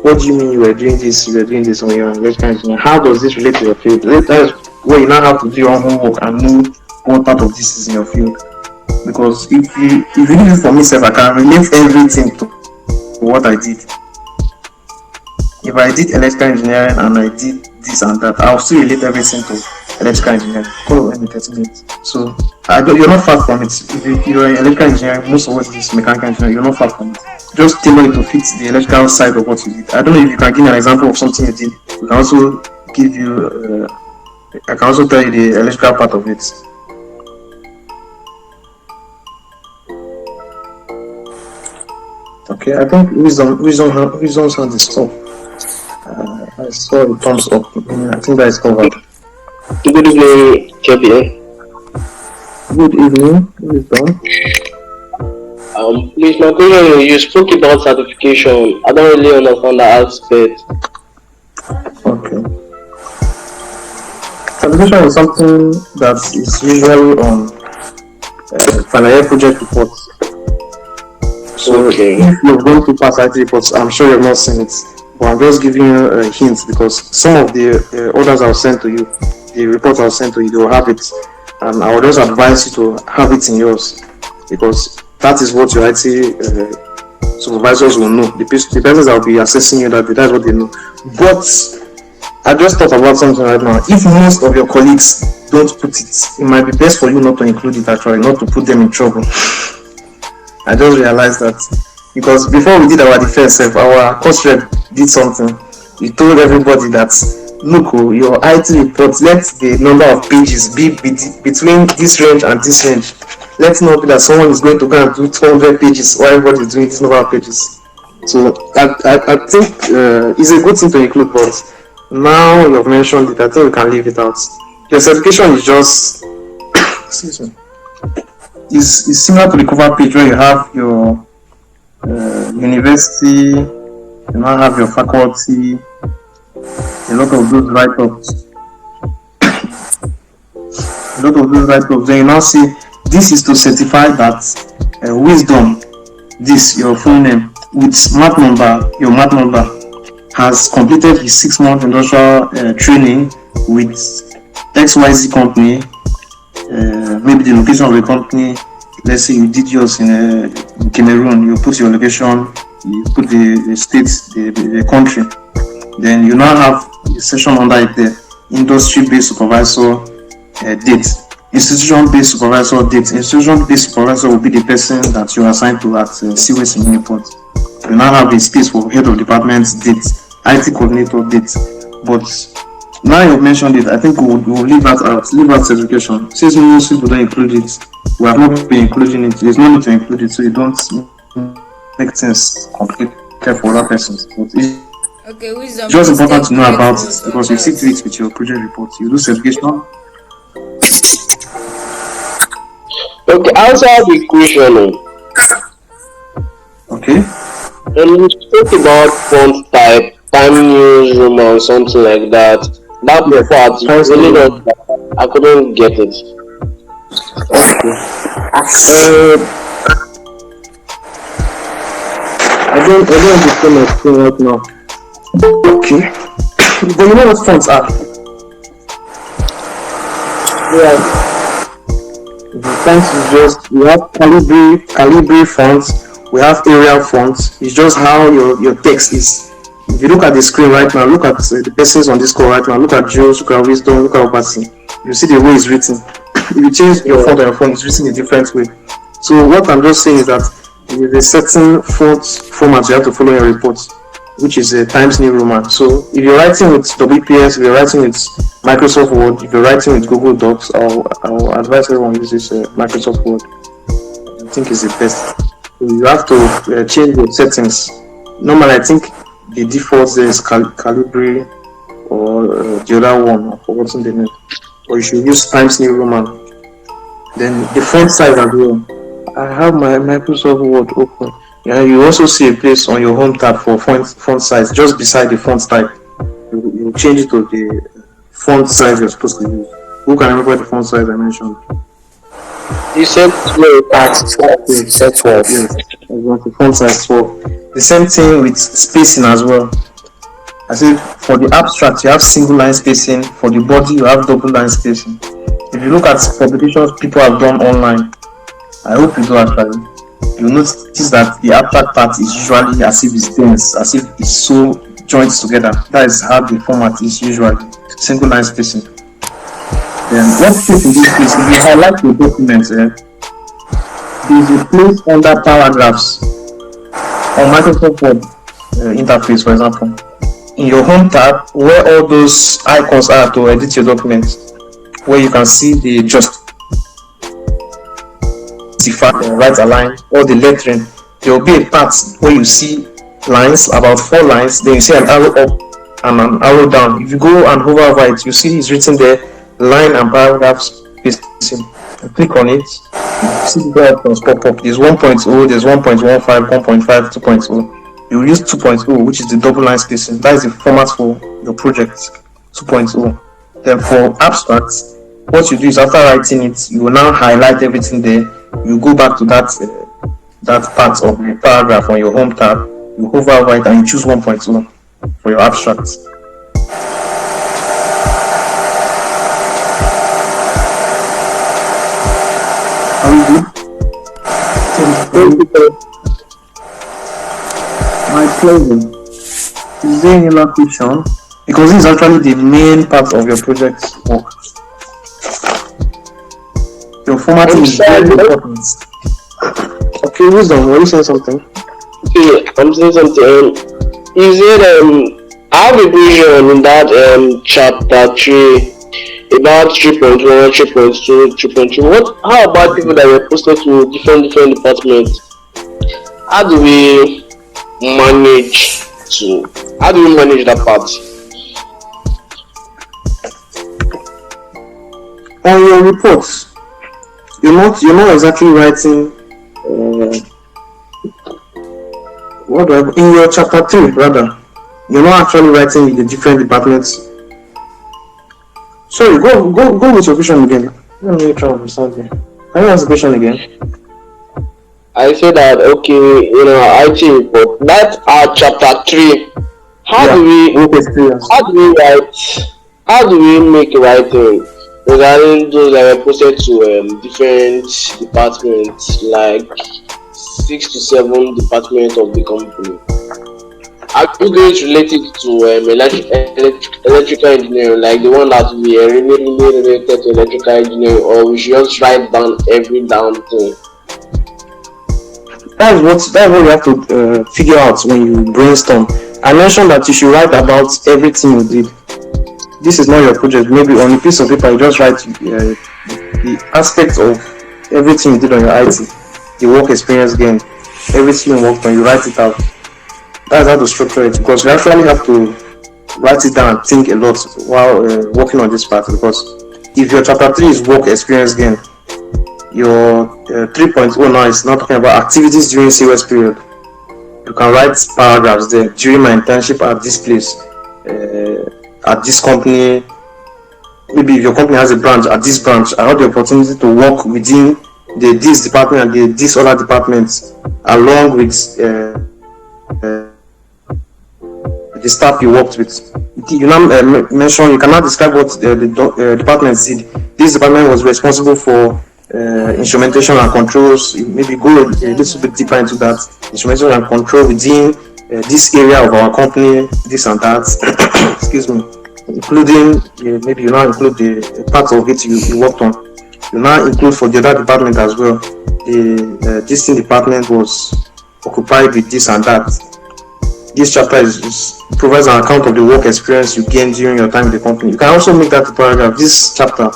What do you mean you were doing this? You were doing this on your electrical engineering. How does this relate to your field? That is where you now have to do your homework and know what part of this is in your field. Because if you leave it for myself, I can relate everything to what I did. If I did electrical engineering and I did this and that, I'll still relate everything to electrical engineering. So you're not far from it. If you're in electrical engineering, most of what is mechanical engineering, you're not far from it. Just tailor it to fit the electrical side of what you did. I don't know if you can give me an example of something you did. We can also give you. I can also tell you the electrical part of it. Okay, I think wisdom's hand is up. I saw a thumbs up. I think that is covered. Good evening, KBA. Good evening, wisdom. Please, my question, you spoke about certification. I don't really understand that aspect. Okay. Certification is something that is usually on final year project reports. So Okay. if you're going to pass IT reports, I'm sure you've not seen it. But I'm just giving you a hint because some of the orders I'll send to you, the reports I'll send to you, they will have it. And I would just advise you to have it in yours because that is what your IT supervisors will know. The persons that will be assessing you, that's what they know. But I just thought about something right now. If most of your colleagues don't put it, it might be best for you not to include it actually, not to put them in trouble. I just realized that because before we did our defense, our course rep did something. He told everybody that, look, your IT report, let the number of pages be between this range and this range. Let's not be that someone is going to go and do 200 pages while everybody is doing this number of pages. So I think it's a good thing to include, but now you've mentioned it, I think we can leave it out. Your certification is just excuse me. Is similar to the cover page where you have your university, you now have your faculty, a lot of those write-ups. Then you now see this is to certify that wisdom, this your full name with mat number, your mat number has completed his 6-month industrial training with XYZ company. Maybe the location of the company. Let's say you did yours in Cameroon. You put your location, you put the state, the country. Then you now have a section under it there. Industry-based supervisor date. Institution-based supervisor date. Institution-based supervisor will be the person that you are assigned to at CWS in Uniport. You now have a space for head of department date, IT coordinator date. But now you've mentioned it, I think we'll leave that out, leave out certification. Since most people don't include it, we have not been including it. There's no need to include it, so you don't make things complicated for other persons. But Okay, wisdom. it's just important to know about it because you see to it with your project report. You do certification. Okay, answer the question. Okay. You spoke about font type, time newsroom or something like that. That part, really not, I couldn't get it. Okay. I don't understand my screen right now. Okay. But you know what fonts are? Yeah. The fonts is just, we have Calibri fonts, we have Arial fonts. It's just how your text is. If you look at the screen right now, look at the persons on this call right now, look at Juls, look at Wisdom, look at Obasi. You see the way it's written. If you change your font on your phone, it's written a different way. So what I'm just saying is that There is a certain font format you have to follow in your reports, which is a Times New Roman. So if you're writing with WPS, if you're writing with Microsoft Word, if you're writing with Google Docs, I'll advise everyone uses Microsoft Word. I think is the best. So you have to change your settings. Normally, I think the default there is Calibri or the other one. I've forgotten the name. Or you should use Times New Roman. Then the font size as well. I have my Microsoft Word open. Yeah, you also see a place on your home tab for font size, just beside the font type. You change it to the font size you're supposed to use. Who can remember the font size I mentioned? You said 12. That's 12. You said 12. Yes, I want the font size 12. The same thing with spacing as well. I said for the abstract you have single line spacing, for the body you have double line spacing. If you look at publications people have done online, I hope you do actually, you notice that the abstract part is usually as if it's dense, as if it's so joined together. That is how the format is usually, single line spacing. Then what happens in this case, if you highlight your document, there is a place under paragraphs on Microsoft Word interface, for example. In your home tab, where all those icons are to edit your document, where you can see the right align, all the lettering, there will be a part where you see lines, about 4 lines, then you see an arrow up and an arrow down. If you go and hover over it, you see it's written there, line and paragraph spacing. You click on it, you see the options pop up. There's 1.0, there's 1.15, 1.5, 2.0. You use 2.0, which is the double line spacing. That is the format for your project, 2.0. Then for abstracts, what you do is after writing it, you will now highlight everything there. You go back to that part of the paragraph on your home tab. You hover over it and you choose 1.0 for your abstracts. Are we good? My pleasure. Is there any other question? Because this is actually the main part of your project work. Your formatting is very important. Okay, Wisdom, were you saying something? Okay, I'm saying something. Is it I have a vision in that chapter 3 about 3.1, 3.2, 3.3. What? How about people that were posted to different departments? How do we manage that part? On your reports, you're not exactly writing in your chapter 3 rather, you're not actually writing with the different departments. Sorry, go with your question again. Let me try to understand you. Can you ask the question again? I say that okay, IT report. That's our chapter 3. How do we make writing regarding those that were posted to different departments, like 6 to 7 departments of the company? Are you going to relate it to electrical engineering, like the one that we are really related to electrical engineering, or we should just write down every down thing? That's what you have to figure out when you brainstorm. I mentioned that you should write about everything you did. This is not your project. Maybe on a piece of paper you just write the aspects of everything you did on your IT, the work experience gained, everything you worked on, you write it out. That's how to structure it, because you actually have to write it down and think a lot while working on this part. Because if your chapter 3 is work experience gain, your 3.0 now is not talking about activities during COS period. You can write paragraphs there. During my internship at this place, at this company, maybe if your company has a branch, at this branch, I had the opportunity to work within this department and this other departments, along with the staff you worked with. You now mention, you cannot describe what the department did. This department was responsible for instrumentation and controls. Maybe go a little bit deeper into that. Instrumentation and control within this area of our company, this and that. Excuse me. Including maybe you now include the part of it you worked on. You now include for the other department as well. the this thing department was occupied with this and that. This chapter provides an account of the work experience you gained during your time in the company. You can also make that a paragraph. This chapter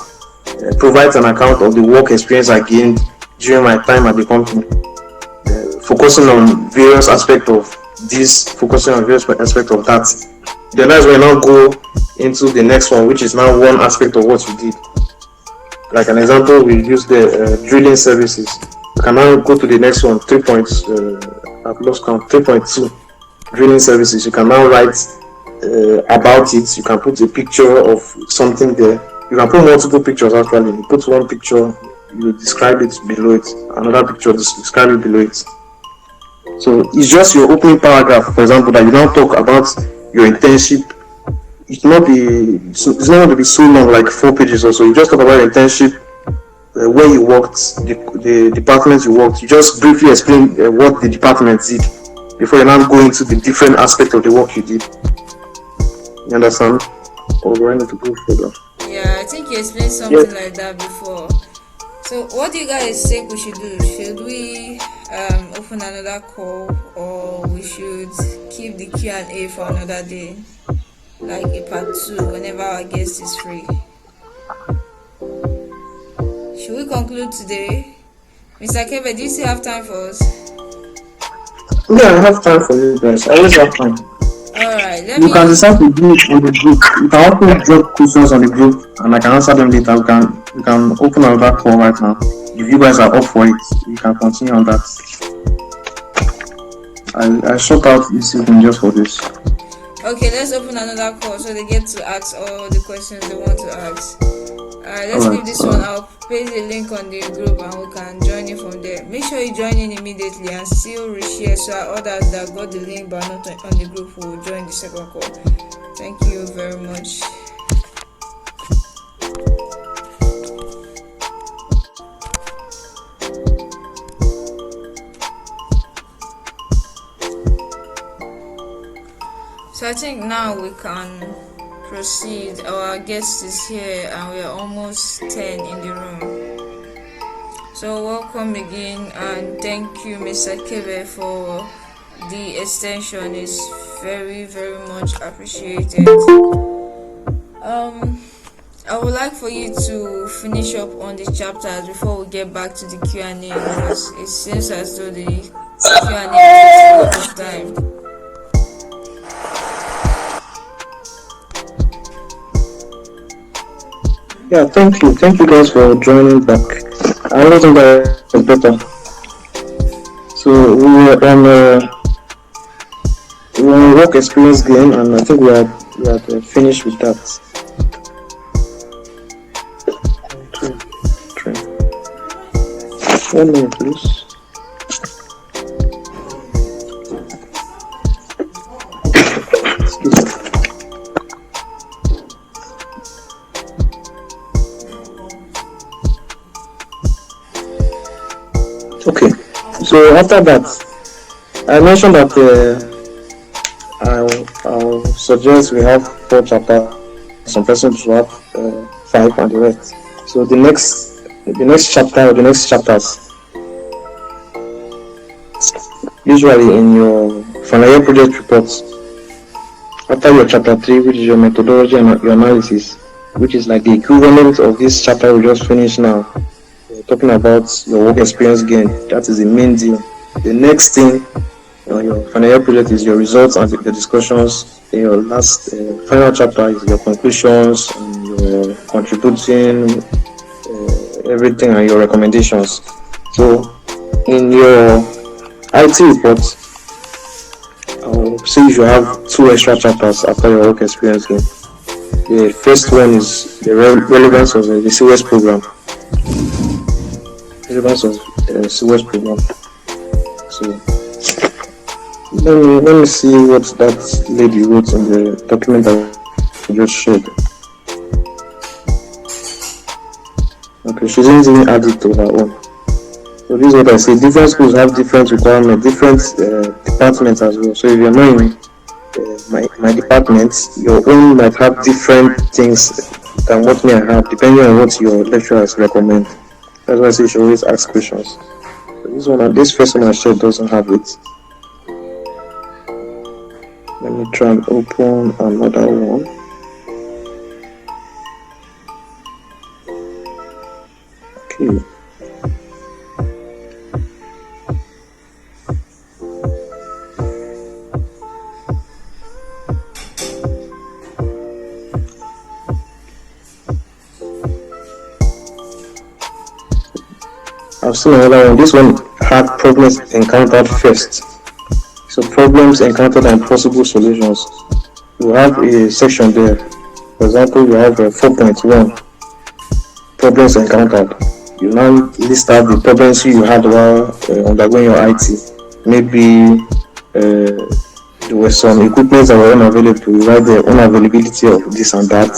provides an account of the work experience I gained during my time at the company, focusing on various aspects of this, focusing on various aspects of that. Then that's when I now go into the next one, which is now one aspect of what you did. Like an example, we use the drilling services. You can now go to the next one, 3 points. I've lost count. 3.2 drilling services. You can now write about it. You can put a picture of something there. You can put multiple pictures actually. You put one picture, you describe it below it. Another picture, describe it below it. So it's just your opening paragraph, for example, that you now talk about your internship. It's not going to be so long, like 4 pages or so. You just talk about your internship, where you worked, the department you worked. You just briefly explain what the department did before you now go into the different aspect of the work you did. You understand? Or do I need to go further? Yeah, I think you explained something like that before. So what do you guys think we should do? Should we open another call, or we should keep the Q&A for another day, like a part 2 whenever our guest is free? Should we conclude today? Mr. Kebe, do you still have time for us? Yeah, I have time for you guys. I always have time. Alright, You can decide to do it on the group. You can also drop questions on the group and I can answer them later. We can open another call right now. If you guys are up for it, you can continue on that. I shut out this evening just for this. Okay, let's open another call so they get to ask all the questions they want to ask. Let's leave this one. I'll paste the link on the group and we can join you from there. Make sure you join in immediately and still reshare so others that got the link but not on the group will join the second call. Thank you very much. So I think now we can proceed. Our guest is here and we are almost 10 in the room. So welcome again and thank you Mr. Kebe for the extension. It's very very much appreciated. I would like for you to finish up on the chapters before we get back to the Q&A because it seems as though the Q&A takes a lot of time. Yeah, thank you. Thank you guys for joining back. I don't think that was better. So we were on work experience game and I think we had finished with that. 1 minute please. Excuse me. Okay, so after that, I mentioned that I'll suggest we have 4 chapters. Some persons will have 5 and the rest. So the next chapter or the next chapters, usually in your final year project reports, after your chapter 3, which is your methodology and your analysis, which is like the equivalent of this chapter we just finished now. Talking about your work experience gain, that is the main deal. The next thing on your final year project is your results and the discussions. Your last final chapter is your conclusions and your contributing everything and your recommendations. So in your IT report, I'll say you should have 2 extra chapters after your work experience gain. The first one is the relevance of the COS program. Relevance of COS program. So let me see what that lady wrote in the document that I just shared. Okay, she didn't even add it to her own. So this is what I say. Different schools have different requirements, different departments as well. So if you're not in my department, your own might have different things than what me I have, depending on what your lecturers recommend. That's why I say you should always ask questions. This first one I shared doesn't have it. Let me try and open another one. Okay. I've seen another one. This one had problems encountered first. So problems encountered and possible solutions. You have a section there. For example, you have 4.1 problems encountered. You now list out the problems you had while undergoing your IT. Maybe there were some equipment that were unavailable. You write the unavailability of this and that.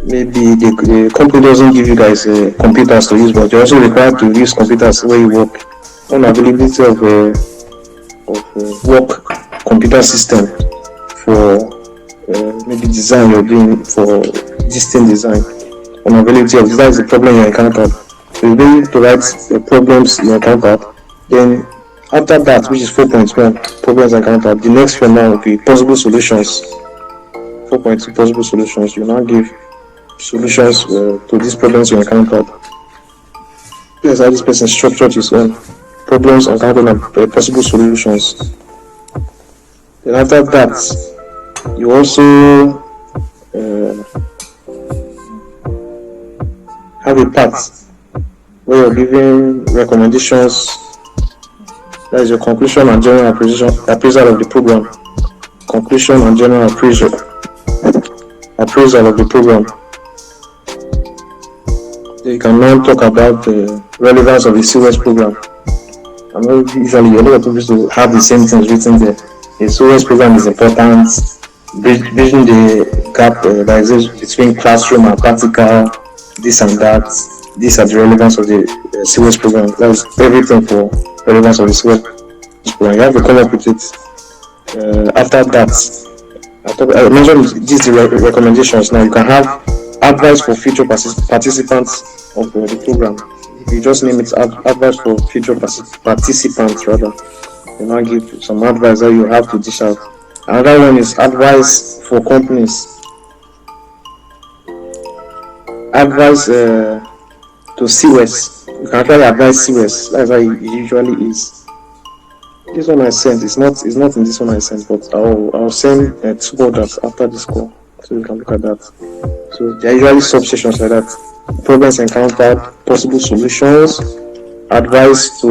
Maybe the company doesn't give you guys computers to use, but you're also required to use computers where you work. Unavailability of work computer system for maybe design you're doing for distinct design. Unavailability of that is the problem you encountered. So you need to write the problems you encountered. Then after that, which is 4.1 problems encountered, the next one now will be possible solutions. 4.2 possible solutions. You now give solutions to these problems you encountered. Here's how this person structured his own problems encountered and possible solutions. Then after that, you also have a part where you're giving recommendations. That is your conclusion and general appraisal of the program. Conclusion and general appraisal of the program. You can now talk about the relevance of the COS program. I know usually a lot of people to have the same things written there. The COS program is important, bridging the gap that exists between classroom and practical, this and that. These are the relevance of the COS program. That's everything for relevance of the COS program. You have to come up with it. After that, I mentioned these recommendations. Now you can have advice for future participants of the program. You just name it advice for future participants rather. You now give some advice that you have to dish out. Another one is advice for companies. Advice to COS. You can actually advise COS. That's how it usually is. This one I sent is not in this one I sent, but I'll send two others after this call, so you can look at that. So there are usually subsections like that: problems encountered, possible solutions, advice to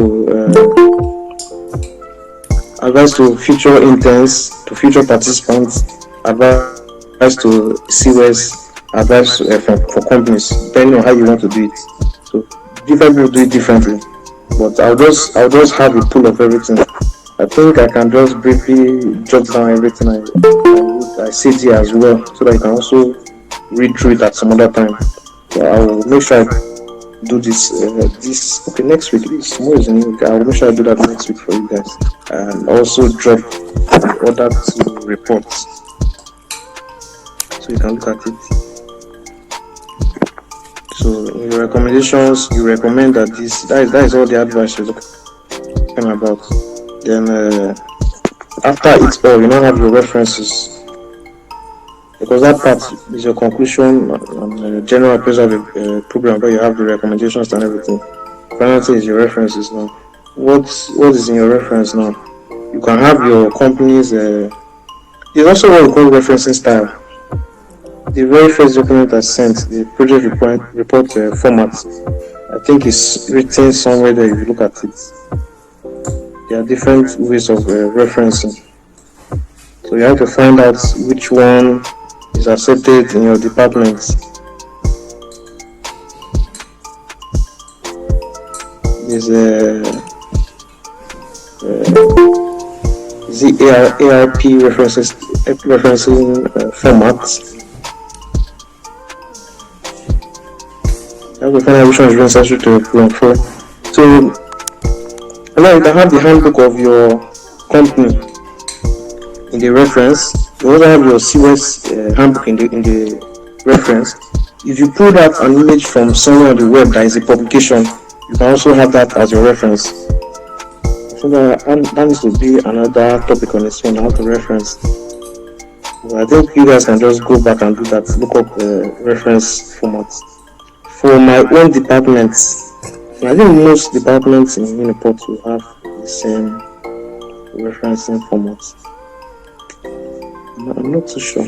future interns, to future participants, advice to COS, advice for companies, depending on how you want to do it. So different people do it differently, but I'll just have a pool of everything. I think I can just briefly jot down everything I said here as well, so that you can also read through it at some other time. So I'll make sure I do this next week. Tomorrow is a new week. I'll make sure I do that next week for you guys, and also drop the other two reports so you can look at it. So in your recommendations, you recommend that that is all the advice you're talking about. Then after it's all, you now have your references, because that part is your conclusion and general appraisal of the program, where you have the recommendations and everything. Final thing is your references now. What is in your reference now? You can have your company's. There's also what we call referencing style. The very first document I sent, the project report format, I think is written somewhere there if you look at it. There are different ways of referencing. So you have to find out which one is accepted in your department. There's the ARP referencing format. You have to find out which one is necessary to run for. So now you can have the handbook of your company in the reference. You also have your COS handbook in the reference. If you pull out an image from somewhere on the web that is a publication, you can also have that as your reference. I think that needs to be another topic on its own, how to reference. Well, I think you guys can just go back and do that, look up reference formats. For my own department, I think most departments in Uniport will have the same referencing formats. I'm not too sure.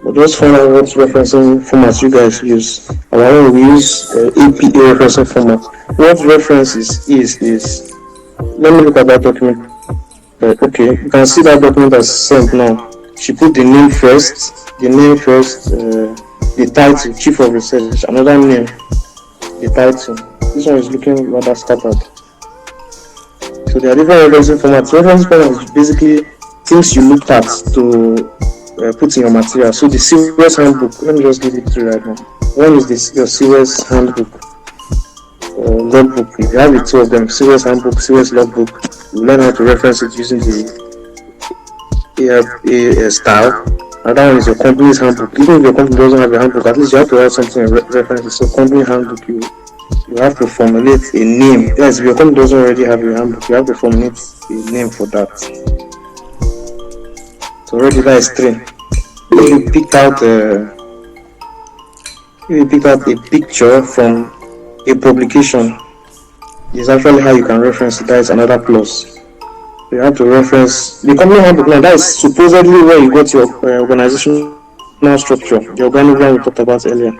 But just find out what referencing formats you guys use. Our own we use APA referencing format. What references is let me look at that document. Okay, you can see that document as sent now. She put the name first, the title, chief of research, another name, the title. This one is looking rather scattered. So there are different referencing formats. Referencing format is basically things you looked at to put in your material. So the serious handbook, let me just give it to you right now. One is your serious handbook or logbook. If you have the two of them, serious handbook, serious logbook, you learn how to reference it using the style. Another one is your company's handbook. Even if your company doesn't have a handbook, at least you have to write something in reference. So company handbook, you have to formulate a name. Yes, if your company doesn't already have a handbook, you have to formulate a name for that. So already that is 3. If you picked out a picture from a publication, is actually how you can reference it. That is another plus. You have to reference the company handbook. Now that is supposedly where you got your organizational structure, the organigram we talked about earlier.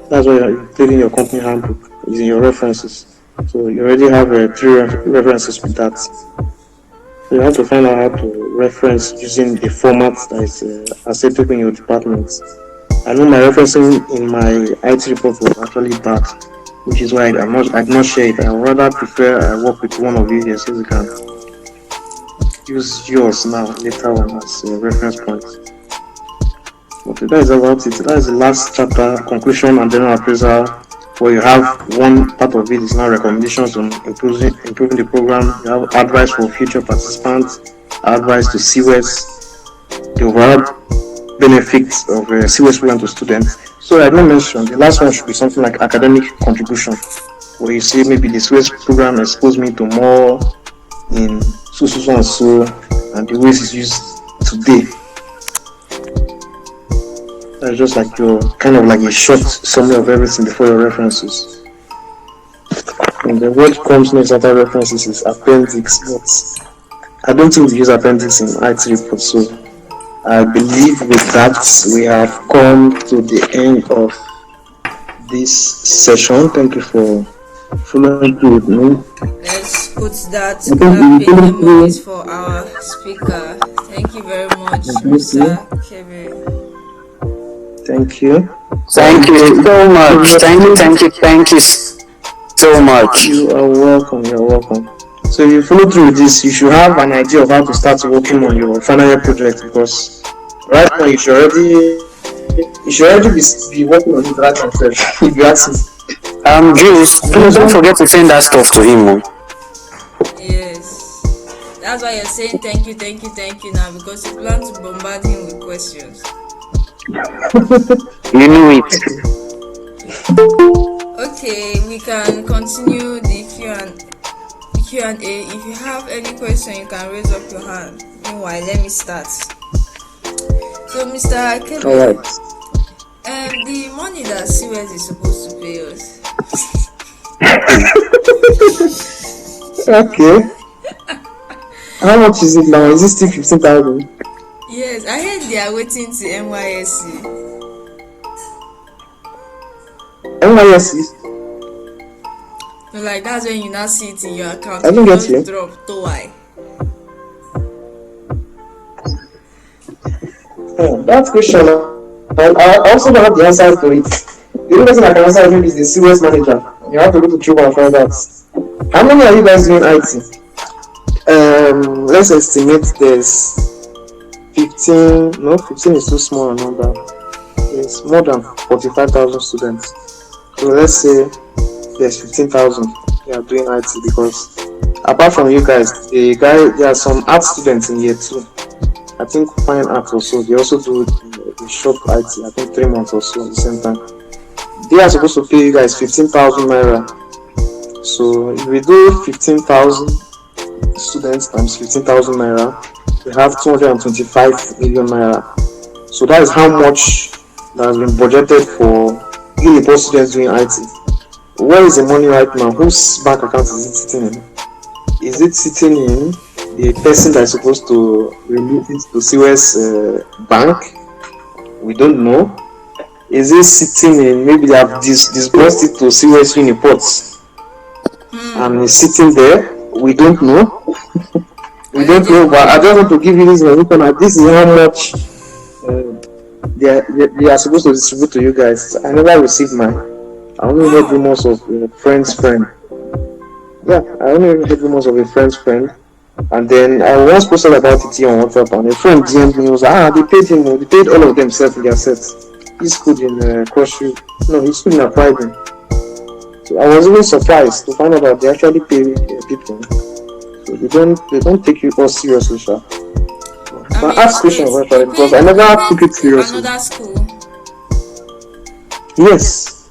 That's why you're including your company handbook is in your references. So you already have 3 references with that. So you have to find out how to reference using the format that is acceptable in your department. I know my referencing in my IT report was actually bad, which is why I did not share it. I would rather prefer I work with one of you here so we can use yours now later on as a reference point. Okay, that is about it. That is the last chapter, conclusion and general appraisal, where you have one part of it is now recommendations on improving the program. You have advice for future participants, advice to CWES, the overall benefits of CWES program to students. So I didn't mention, the last one should be something like academic contribution, where you say maybe the CWES program exposed me to more in so and the ways it's used today. That's just like your kind of like a short summary of everything before your references. And then what comes next after references is appendix, but I don't think we use appendix in IT reports. So I believe with that we have come to the end of this session. Thank you for following through with me. Let's put that clapping emojis for our speaker. Thank you very much, Mr. Kevin. Thank you. Thank you so much. Thank you so much. You are welcome. You're welcome. So if you follow through with this, you should have an idea of how to start working on your final year project, because right now you should already be working on it right now. If you ask me. Jules, don't forget to send that stuff to him. Yes. That's why you're saying thank you now, because you plan to bombard him with questions. You knew it. Okay, we can continue the Q&A. If you have any question, you can raise up your hand. Meanwhile, let me start. So, Mr. Kevin, the money that CWES is supposed to pay us. Okay. How much is it now? Is it still 15,000? Yes, I heard they are waiting to NYSC. NYSC? No, like that's when you now see it in your account. I don't get you. Drop to why? That question, I also don't have the answer to it. The only person I can answer is the CWES manager. You have to go to Chuba and find out. How many are you guys doing IT? Let's estimate there's 15. No, 15 is too small a number. It's more than 45,000 students. So let's say there's 15,000 they are doing IT, because apart from you guys, there are some art students in year 2. I think fine art also. They also do the short IT, I think 3 months or so at the same time. They are supposed to pay you guys 15,000 naira. So if we do 15,000 students times 15,000 naira, we have 225 million naira. So that is how much that has been budgeted for Uniport students doing IT. Where is the money right now? Whose bank account is it sitting in? Is it sitting in the person that is supposed to release it to COS bank? We don't know. Is it sitting in, maybe they have disbursed it to COS Uniports and it's sitting there? We don't know. We don't know, but I just want to give you this information. This is how much they are supposed to distribute to you guys. I never received mine. I only heard rumors of a friend's friend. Yeah, I only heard rumors of a friend's friend. And then I once posted about it here on WhatsApp, and a friend DM'd me. Was they paid him. They paid all of themselves in their sets. He's good in CrossFit. No, he's good in Applying. So I was even surprised to find out that they actually pay people. So they don't take you all seriously, sir. I ask questions actually because I never took it seriously. Another school. Yes.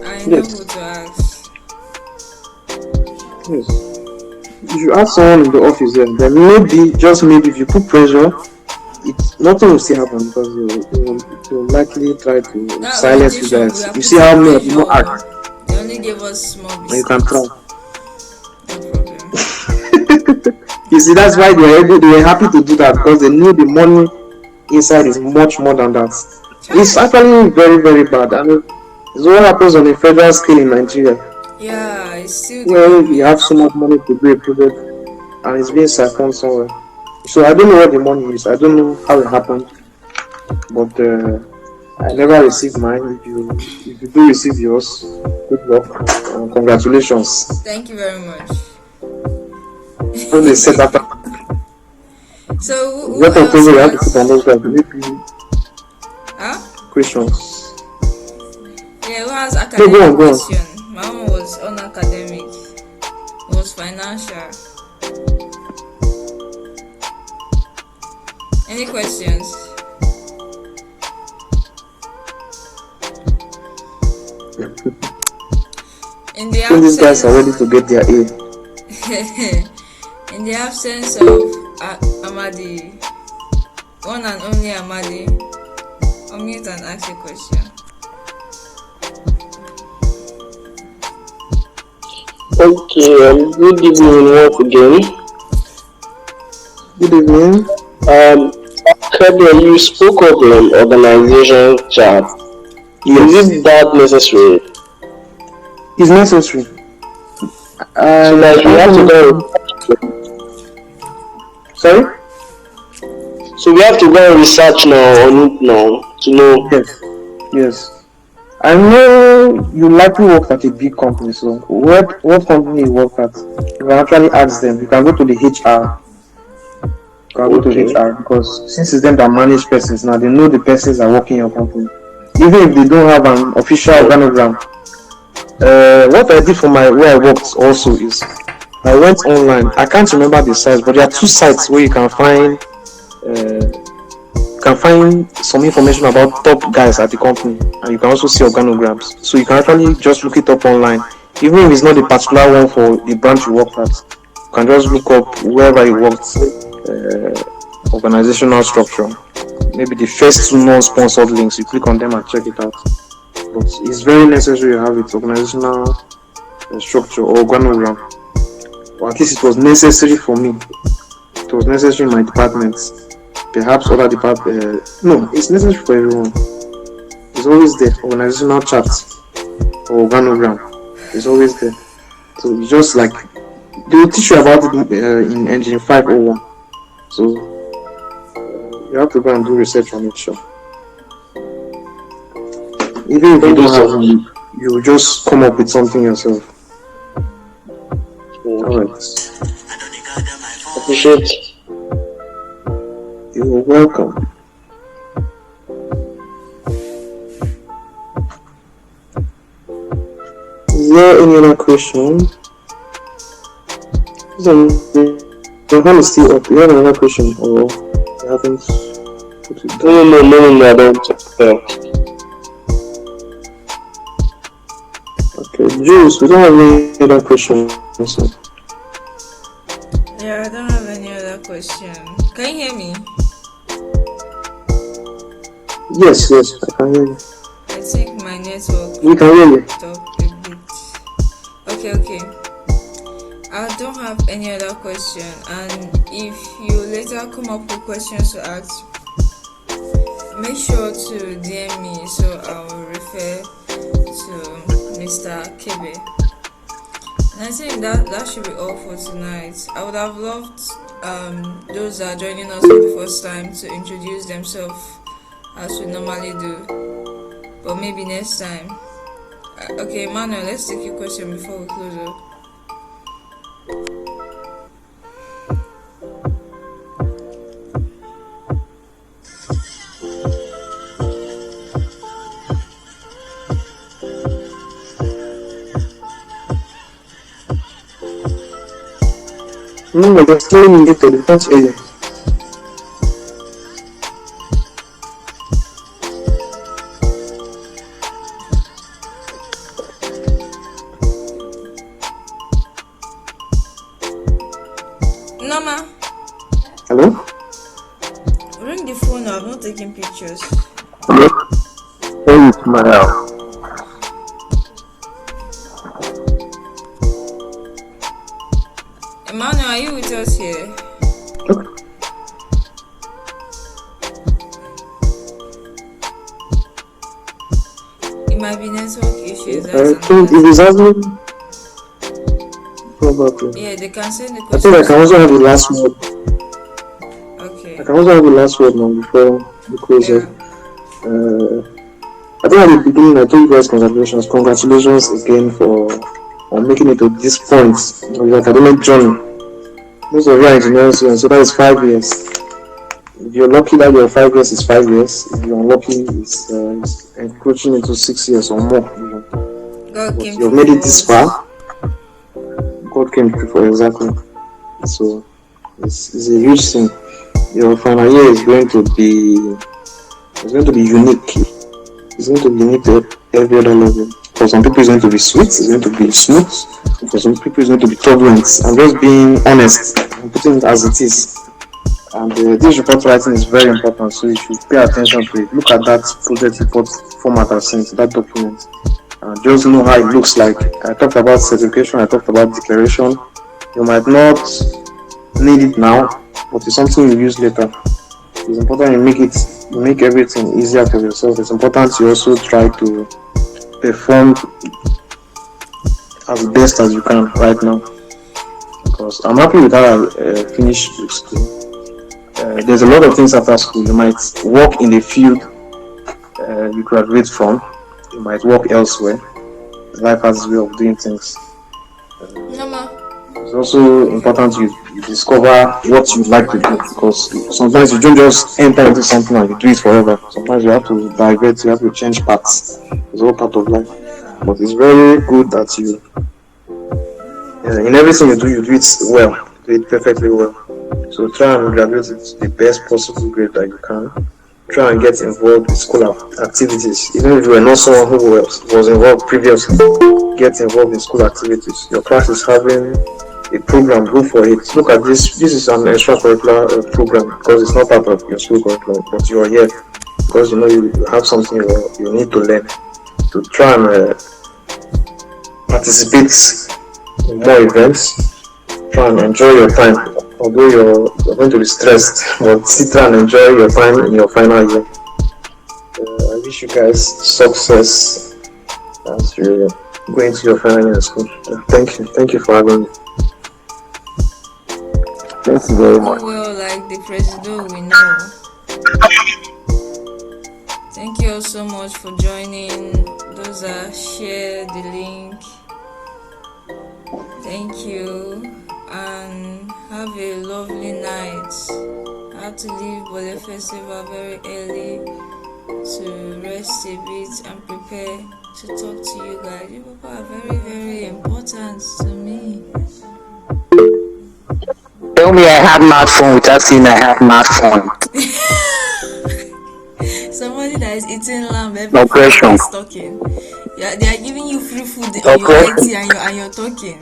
I know who to ask. Yes. If you ask someone in the office, then maybe, just maybe, if you put pressure, nothing will still happen because they will likely try to silence you guys. You see how many of you act. They only gave us small biscuits. You can try. No problem. You see, that's why they were happy to do that, because they knew the money inside is much more than that. It's actually very, very bad. I mean, it's what happens on a federal scale in Nigeria. Yeah, it's still where you have so much money to do a project and it's being siphoned somewhere. So I don't know what the money is. I don't know how it happened, but I never received mine. If you do receive yours, good luck and congratulations. Thank you very much. When they set up, so what of you have to put on those guys? Maybe questions. Yeah, who has academic question? My one was unacademic. It was financial. Any questions? In the absence, these guys are ready to get their A. In the absence of Amadi, one and only Amadi, unmute and ask a question. Okay, good evening once again. Good evening. Kevin, you spoke of an organization chart. Yes. Is it that necessary? It's necessary. So like we have to go. Sorry? So we have to go and research now on it now to know. Yes. I know you likely work at a big company, so what company you work at? You can actually ask them. You can go to the HR. You can go to HR because since it's them that manage persons now, they know the persons that work in your company. Even if they don't have an official organogram. What I did for where I worked also is I went online. I can't remember the sites, but there are 2 sites where you can find some information about top guys at the company, and you can also see organograms. So you can actually just look it up online, even if it's not a particular one for the branch you work at. You can just look up wherever you worked, organizational structure. Maybe the first 2 non-sponsored links, you click on them and check it out. But it's very necessary you have it, organizational structure or organogram. Or at least it was necessary for me. It was necessary in my department. Perhaps other departments. No, it's necessary for everyone. It's always there. Organizational chart or organogram. It's always there. So it's just like they will teach you about it in Engine 501. So you have to go and do research on it, sure. Even if you don't have one, you will just come up with something yourself. Alright. Appreciate. You're welcome. Is there any other question? The hand is still up. You have another question or you haven't put it No, down. no, no, no, no, I don't. Okay, Jules, we don't have any other questions. Yeah, I don't have any other question. Can you hear me? Yes, yes, I can hear you. I think my network We can hear you. picked up a bit. Okay. I don't have any other question, and if you later come up with questions to ask, make sure to DM me so I'll refer to Mr. Kebe. And I think that should be all for tonight. I would have loved those that are joining us for the first time to introduce themselves as we normally do, but maybe next time. Okay, Manuel, let's take your question before we close up. No, you're still muted. We can't hear you. Norma, Hello? ring the phone. I've not taken pictures. Hello? Hey, Ismail. Emmanuel, are you with us here? It might be network issues. I think it is asking. Probably. Yeah, they can send the I think I questions. can also have the last word. Okay. I can also have the last word now before we close up. I think at the beginning I told you guys congratulations again for making it to this point of your academic journey. Most of you are engineering students, so that is 5 years. If you're lucky that your 5 years is 5 years, if you're unlucky, it's encroaching into 6 years or more. God But came you've through made it for this us. far. God came through for exactly. So it's a huge thing. Your final year is going to be unique. It's going to be unique to every other level. For some people, it's going to be sweet. It's going to be smooth. For some people, it's going to be turbulent. I'm just being honest. I'm putting it as it is. And this report writing is very important, so you should pay attention to it. Look at that project report format I sent, that document. Just know how it looks like. I talked about certification, I talked about declaration. You might not need it now, but it's something you use later. It's important you make everything easier for yourself. It's important you also try to perform as best as you can right now. Because I'm happy with how I finished school. There's a lot of things after school. You might work in the field you graduate from. You might work elsewhere. Life has a way of doing things. Norma. It's also important you discover what you like to do, because sometimes you don't just enter into something and you do it forever. Sometimes you have to divert, you have to change paths. It's all part of life. But it's very good that you, in everything you do it well, do it perfectly well. So try and graduate with the best possible grade that you can. Try and get involved with school activities. Even if you were not someone who was involved previously, get involved in school activities. Your class is having a program, go for it. Look at this. This is an extracurricular program because it's not part of your school curriculum, but you are here because you know you have something you need to learn. To try and participate in more events. Try and enjoy your time. Although you're going to be stressed, but sit and enjoy your time in your final year. I wish you guys success as you go into your final year in school. Thank you for having me. Thank you very much. Well, like the president, we know. Thank you all so much for joining. Those that share the link. Thank you and have a lovely night. I have to leave Bole Festival very early to rest a bit and prepare to talk to you guys. You people are very, very important to me. Tell me I have mad fun without saying I have mad fun. Somebody that is eating lamb every Friday Oppression. is talking. Yeah, they are giving you free food on your Oppression. IT and you're talking.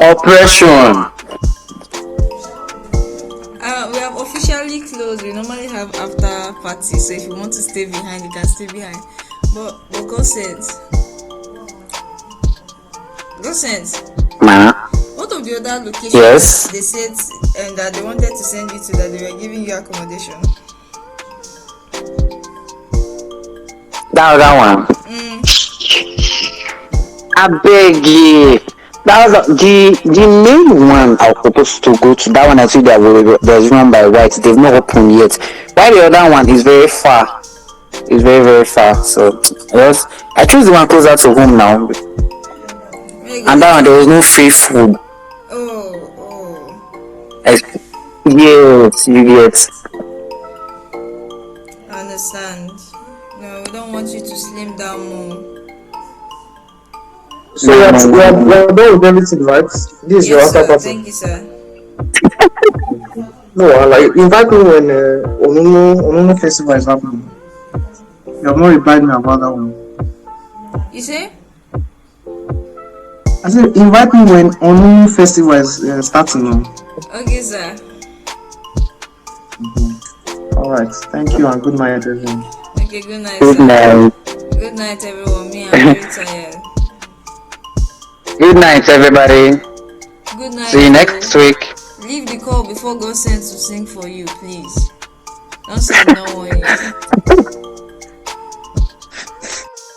Oppression. We have officially closed. We normally have after party, so if you want to stay behind, you can stay behind. But God sent. God sent. Ma. What of the other locations Yes. they said that they wanted to send you to, that they were giving you accommodation? That one. Mm. I beg you. That was the main one I was supposed to go to. That one I see that there's run by white. They've not opened yet. While the other one is very far. It's very very far. So I choose the one closer to home now. And that one there was no free food. Oh. Yes, you get. I understand. No, we don't want you to slim down more. So you're done with everything, right? This is your Yes, after sir. party. Thank you, sir. No, like invite me when Onuno festival is happening. You have not replied me about that one. You say? I said invite me when Onuno festival is starting now. Okay, sir. All right, thank you and good night, everyone. Okay, good night, Good sir. night. Good night, everyone. Me, I'm very tired. Good night, everybody. Good night. See you next week. Leave the call before God sends to sing for you, please. Don't say no one.